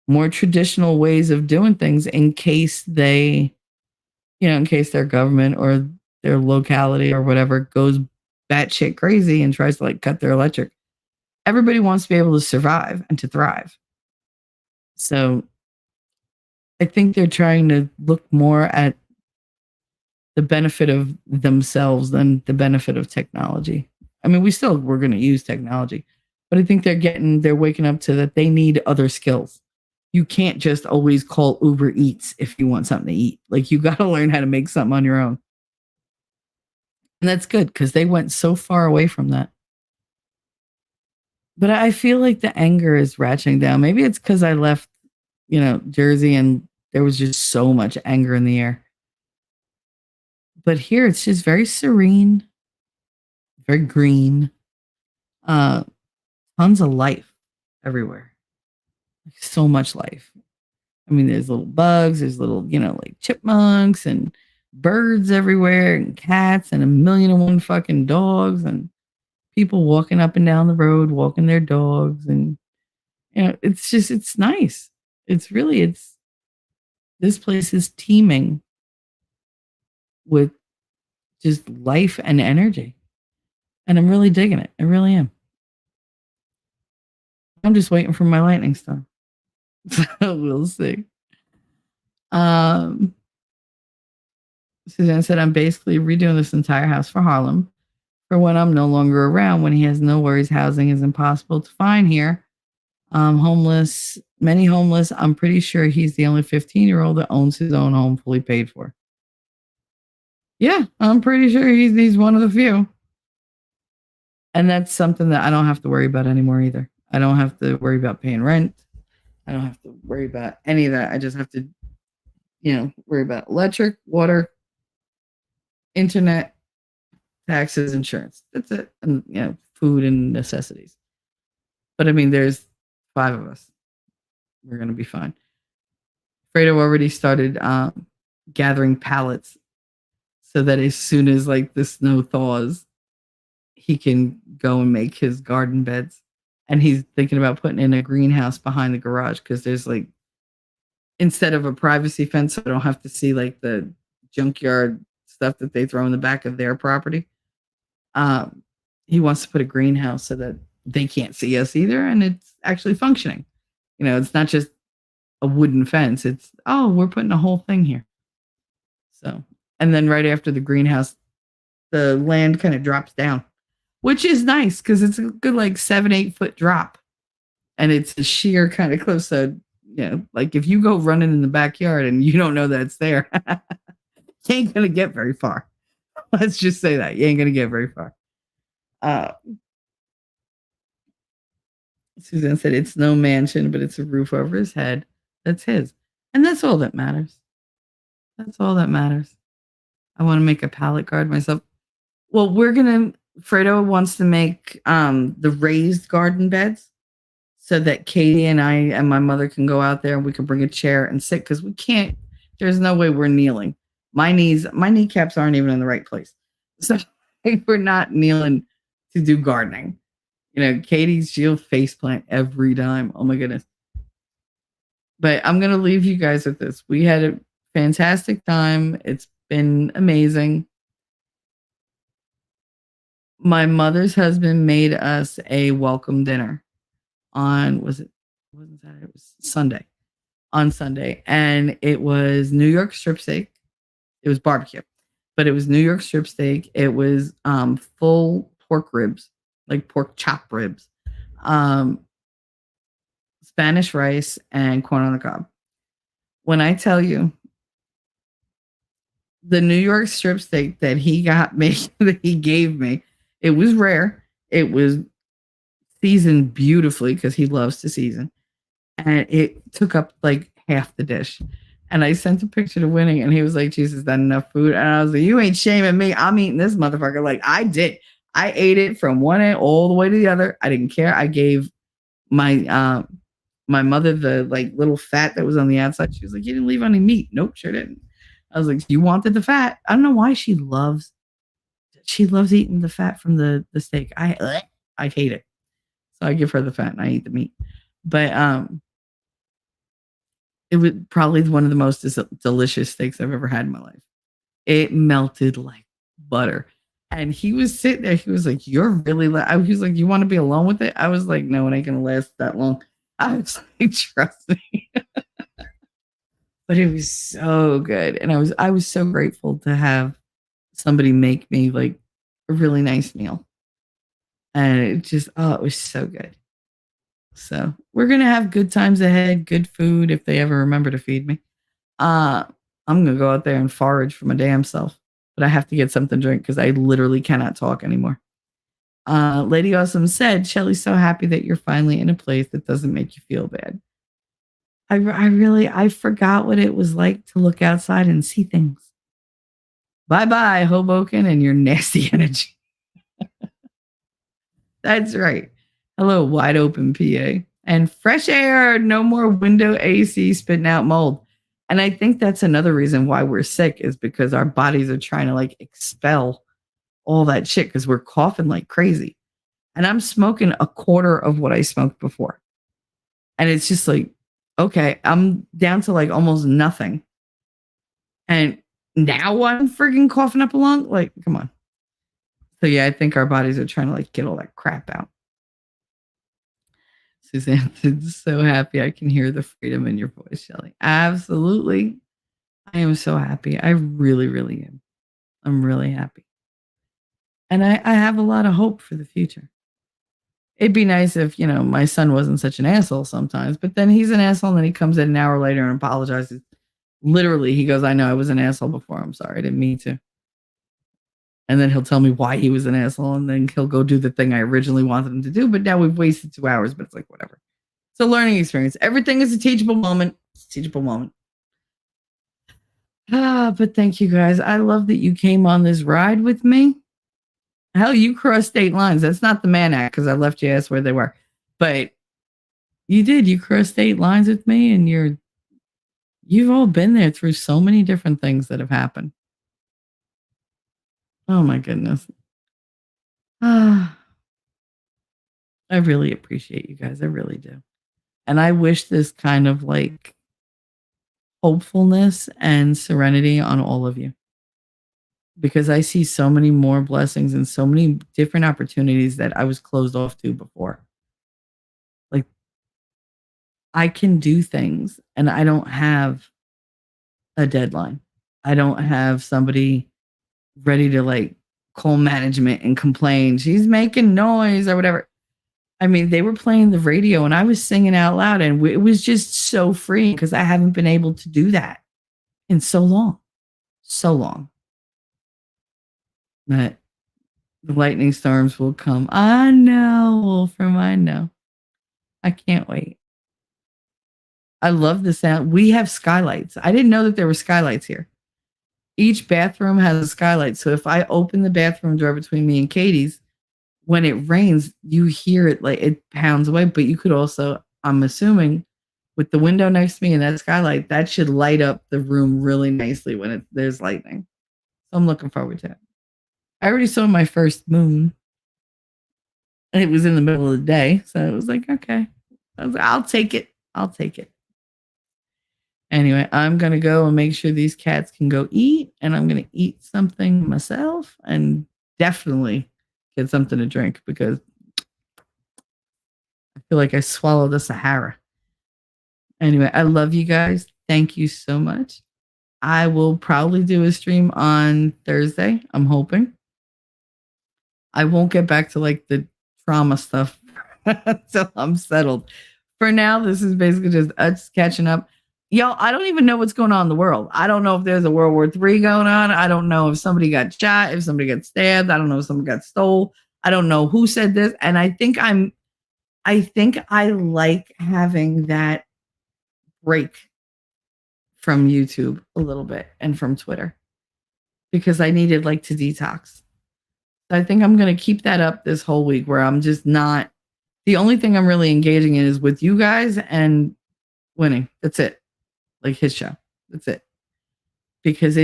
more traditional ways of doing things in case their government or their locality or whatever goes batshit crazy and tries to like cut their electric. Everybody wants to be able to survive and to thrive. So I think they're trying to look more at the benefit of themselves than the benefit of technology. I mean, we're going to use technology, but I think they're waking up to that they need other skills. you can't just always call Uber Eats if you want something to eat. Like you got to learn how to make something on your own. And that's good because they went so far away from that. But I feel like the anger is ratcheting down. Maybe it's because I left, Jersey and there was just so much anger in the air. But here it's just very serene, very green, tons of life everywhere. So much life. I mean, there's little bugs, there's little, like chipmunks and birds everywhere and cats and a million and one fucking dogs and people walking up and down the road, walking their dogs. And, it's nice. This place is teeming with just life and energy. And I'm really digging it. I really am. I'm just waiting for my lightning storm. We'll see. Suzanne said, I'm basically redoing this entire house for Harlem for when I'm no longer around, when he has no worries. Housing is impossible to find here. Many homeless. I'm pretty sure he's the only 15-year-old that owns his own home fully paid for. Yeah, I'm pretty sure he's one of the few. And that's something that I don't have to worry about anymore either. I don't have to worry about paying rent. I don't have to worry about any of that. I just have to, worry about electric, water, internet, taxes, insurance. That's it. And, food and necessities. But I mean, there's 5 of us. We're going to be fine. Fredo already started gathering pallets so that as soon as like the snow thaws, he can go and make his garden beds. And he's thinking about putting in a greenhouse behind the garage because there's like, instead of a privacy fence, so I don't have to see like the junkyard stuff that they throw in the back of their property. He wants to put a greenhouse so that they can't see us either. And it's actually functioning. It's not just a wooden fence. It's, we're putting a whole thing here. So, and then right after the greenhouse, the land kind of drops down, which is nice because it's a good like 7-8 foot drop. And it's a sheer kind of close. So, like if you go running in the backyard and you don't know that it's there, you ain't going to get very far. Let's just say that. You ain't going to get very far. Suzanne said, it's no mansion, but it's a roof over his head. That's his. And that's all that matters. That's all that matters. I want to make a pallet guard myself. Well, Fredo wants to make the raised garden beds so that Katie and I and my mother can go out there and we can bring a chair and sit because we can't, there's no way we're kneeling. My kneecaps aren't even in the right place. So we're not kneeling to do gardening. She'll face plant every time. Oh my goodness. But I'm going to leave you guys with this. We had a fantastic time. It's been amazing. My mother's husband made us a welcome dinner on, it was Sunday. On Sunday. And it was New York strip steak. It was barbecue, but it was New York strip steak. It was full pork ribs, like pork chop ribs, Spanish rice, and corn on the cob. When I tell you, the New York strip steak that he got me, that he gave me, it was rare. It was seasoned beautifully because he loves to season. And it took up like half the dish. And I sent a picture to Winnie and he was like, Jesus, is that enough food? And I was like, you ain't shaming me. I'm eating this motherfucker. Like I did. I ate it from one end all the way to the other. I didn't care. I gave my my mother the like little fat that was on the outside. She was like, you didn't leave any meat. Nope, sure didn't. I was like, you wanted the fat. I don't know why she loves eating the fat from the steak. I hate it. So I give her the fat and I eat the meat. But it was probably one of the most delicious steaks I've ever had in my life. It melted like butter. And he was sitting there. He was like, you're really, he was like, you want to be alone with it? I was like, no, it ain't going to last that long. I was like, trust me. But it was so good. And I was so grateful to have somebody make me like a really nice meal. And it just, it was so good. So we're gonna have good times ahead, good food if they ever remember to feed me. I'm gonna go out there and forage for my damn self, but I have to get something to drink because I literally cannot talk anymore. Lady Awesome said, Shelly's so happy that you're finally in a place that doesn't make you feel bad. I forgot what it was like to look outside and see things. Bye bye, Hoboken, and your nasty energy. That's right. Hello, wide open PA. And fresh air, no more window AC spitting out mold. And I think that's another reason why we're sick is because our bodies are trying to like expel all that shit because we're coughing like crazy. And I'm smoking a quarter of what I smoked before. And it's just like, okay, I'm down to like almost nothing. And now I'm freaking coughing up a lung. Like, come on. So yeah, I think our bodies are trying to like get all that crap out. Suzanne is so happy I can hear the freedom in your voice, Shelly. Absolutely. I am so happy. I really, really am. I'm really happy. And I have a lot of hope for the future. It'd be nice if, you know, my son wasn't such an asshole sometimes, but then he's an asshole and then he comes in an hour later and apologizes. Literally, he goes, I know I was an asshole before. I'm sorry. I didn't mean to. And then he'll tell me why he was an asshole. And then he'll go do the thing I originally wanted him to do. But now we've wasted 2 hours, but it's like, whatever. It's a learning experience. Everything is a teachable moment. It's a teachable moment. But thank you guys. I love that you came on this ride with me. Hell, you crossed state lines. That's not the Mann Act because I left you asked where they were. But you did. You crossed state lines with me, and you've all been there through so many different things that have happened. Oh my goodness. I really appreciate you guys. I really do. And I wish this kind of like hopefulness and serenity on all of you. Because I see so many more blessings and so many different opportunities that I was closed off to before. Like, I can do things and I don't have a deadline. I don't have somebody ready to like call management and complain. She's making noise or whatever. I mean, they were playing the radio and I was singing out loud and it was just so free because I haven't been able to do that in so long. So long. That the lightning storms will come. I know, Wolfram, I know. I can't wait. I love the sound. We have skylights. I didn't know that there were skylights here. Each bathroom has a skylight. So if I open the bathroom door between me and Katie's, when it rains, you hear it like it pounds away. But you could also, I'm assuming, with the window next to me and that skylight, that should light up the room really nicely when there's lightning. So I'm looking forward to it. I already saw my first moon. And it was in the middle of the day. So it was like, okay. I was like, I'll take it. I'll take it. Anyway, I'm going to go and make sure these cats can go eat. And I'm going to eat something myself and definitely get something to drink because I feel like I swallowed the Sahara. Anyway, I love you guys. Thank you so much. I will probably do a stream on Thursday. I'm hoping. I won't get back to like the trauma stuff until I'm settled. For now, this is basically just us catching up. Yo, I don't even know what's going on in the world. I don't know if there's a World War III going on. I don't know if somebody got shot, if somebody got stabbed. I don't know if somebody got stole. I don't know who said this. And I think I like having that break from YouTube a little bit and from Twitter because I needed like to detox. So I think I'm going to keep that up this whole week where I'm just not, the only thing I'm really engaging in is with you guys and winning. That's it. Like his show. That's it. Because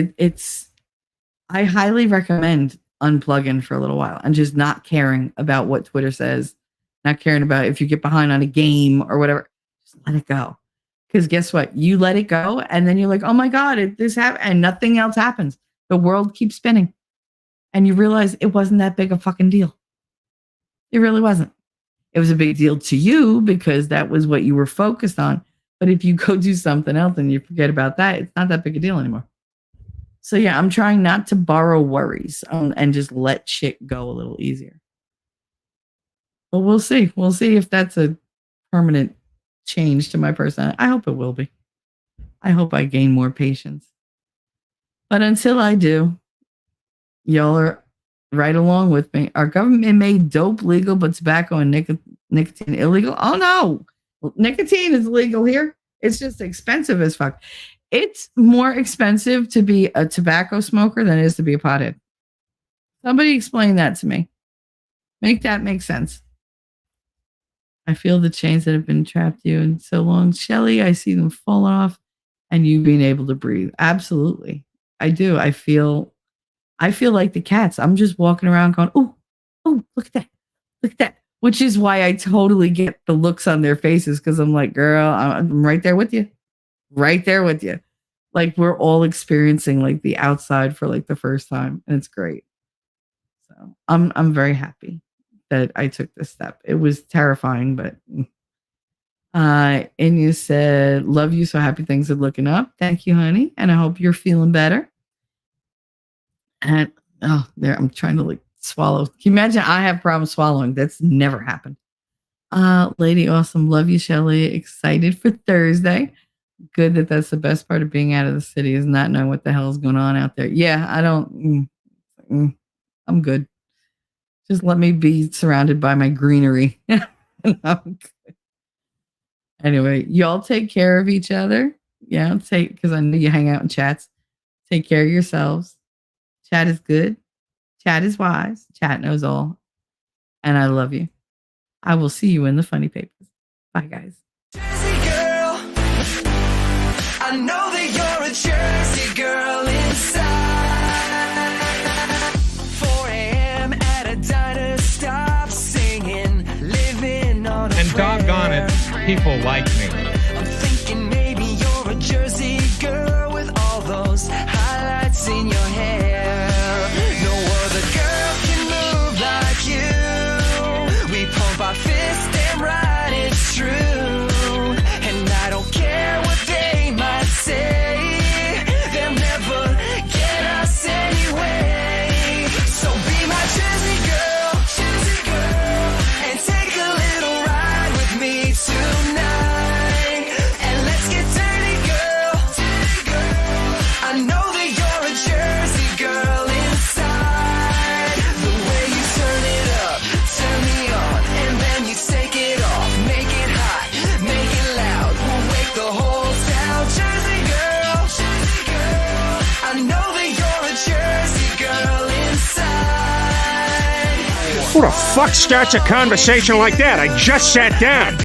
I highly recommend unplugging for a little while and just not caring about what Twitter says, not caring about if you get behind on a game or whatever. Just let it go. Because guess what? You let it go and then you're like, oh my God, this happened and nothing else happens. The world keeps spinning. And you realize it wasn't that big a fucking deal. It really wasn't. It was a big deal to you because that was what you were focused on. But if you go do something else and you forget about that, it's not that big a deal anymore. So yeah, I'm trying not to borrow worries and just let shit go a little easier. But we'll see. We'll see if that's a permanent change to my personality. I hope it will be. I hope I gain more patience. But until I do, y'all are right along with me. Our government made dope legal, but tobacco and nicotine illegal. Oh no, nicotine is legal here. It's just expensive as fuck. It's more expensive to be a tobacco smoker than it is to be a pothead. Somebody explain that to me. Make that make sense. I feel the chains that have been trapped you in so long. Shelly, I see them falling off and you being able to breathe. Absolutely. I do. I feel like the cats. I'm just walking around going, oh, look at that. Look at that. Which is why I totally get the looks on their faces because I'm like, girl, I'm right there with you. Right there with you. Like we're all experiencing like the outside for like the first time. And it's great. So I'm very happy that I took this step. It was terrifying, but and you said, love you. So happy things are looking up. Thank you, honey. And I hope you're feeling better. And there, I'm trying to like swallow. Can you imagine I have problems swallowing? That's never happened. Lady Awesome. Love you, Shelly. Excited for Thursday. Good that's the best part of being out of the city is not knowing what the hell is going on out there. Yeah, I don't. I'm good. Just let me be surrounded by my greenery. Anyway, y'all take care of each other. Yeah, because I know you hang out in chats. Take care of yourselves. Chat is good. Chat is wise. Chat knows all. And I love you. I will see you in the funny papers. Bye, guys. Jersey girl, I know that you're a Jersey girl inside. 4 a.m. at a diner, stop singing, living on a And doggone it, people like me. I'm thinking maybe you're a Jersey girl with all those highlights in your hair. No other girl can move like you. We pump our fists, damn right it's true. And I don't care what they might say, they'll never get us anyway. So be my Jersey girl, and take a little ride with me tonight. And let's get dirty, girl. I know that you're a Jersey girl inside. The way you turn it up, turn me on, and then you take it off, make it hot, make it loud. We'll wake the whole town. Jersey girl, I know that you're a Jersey girl inside. Who the fuck starts a conversation like that? I just sat down.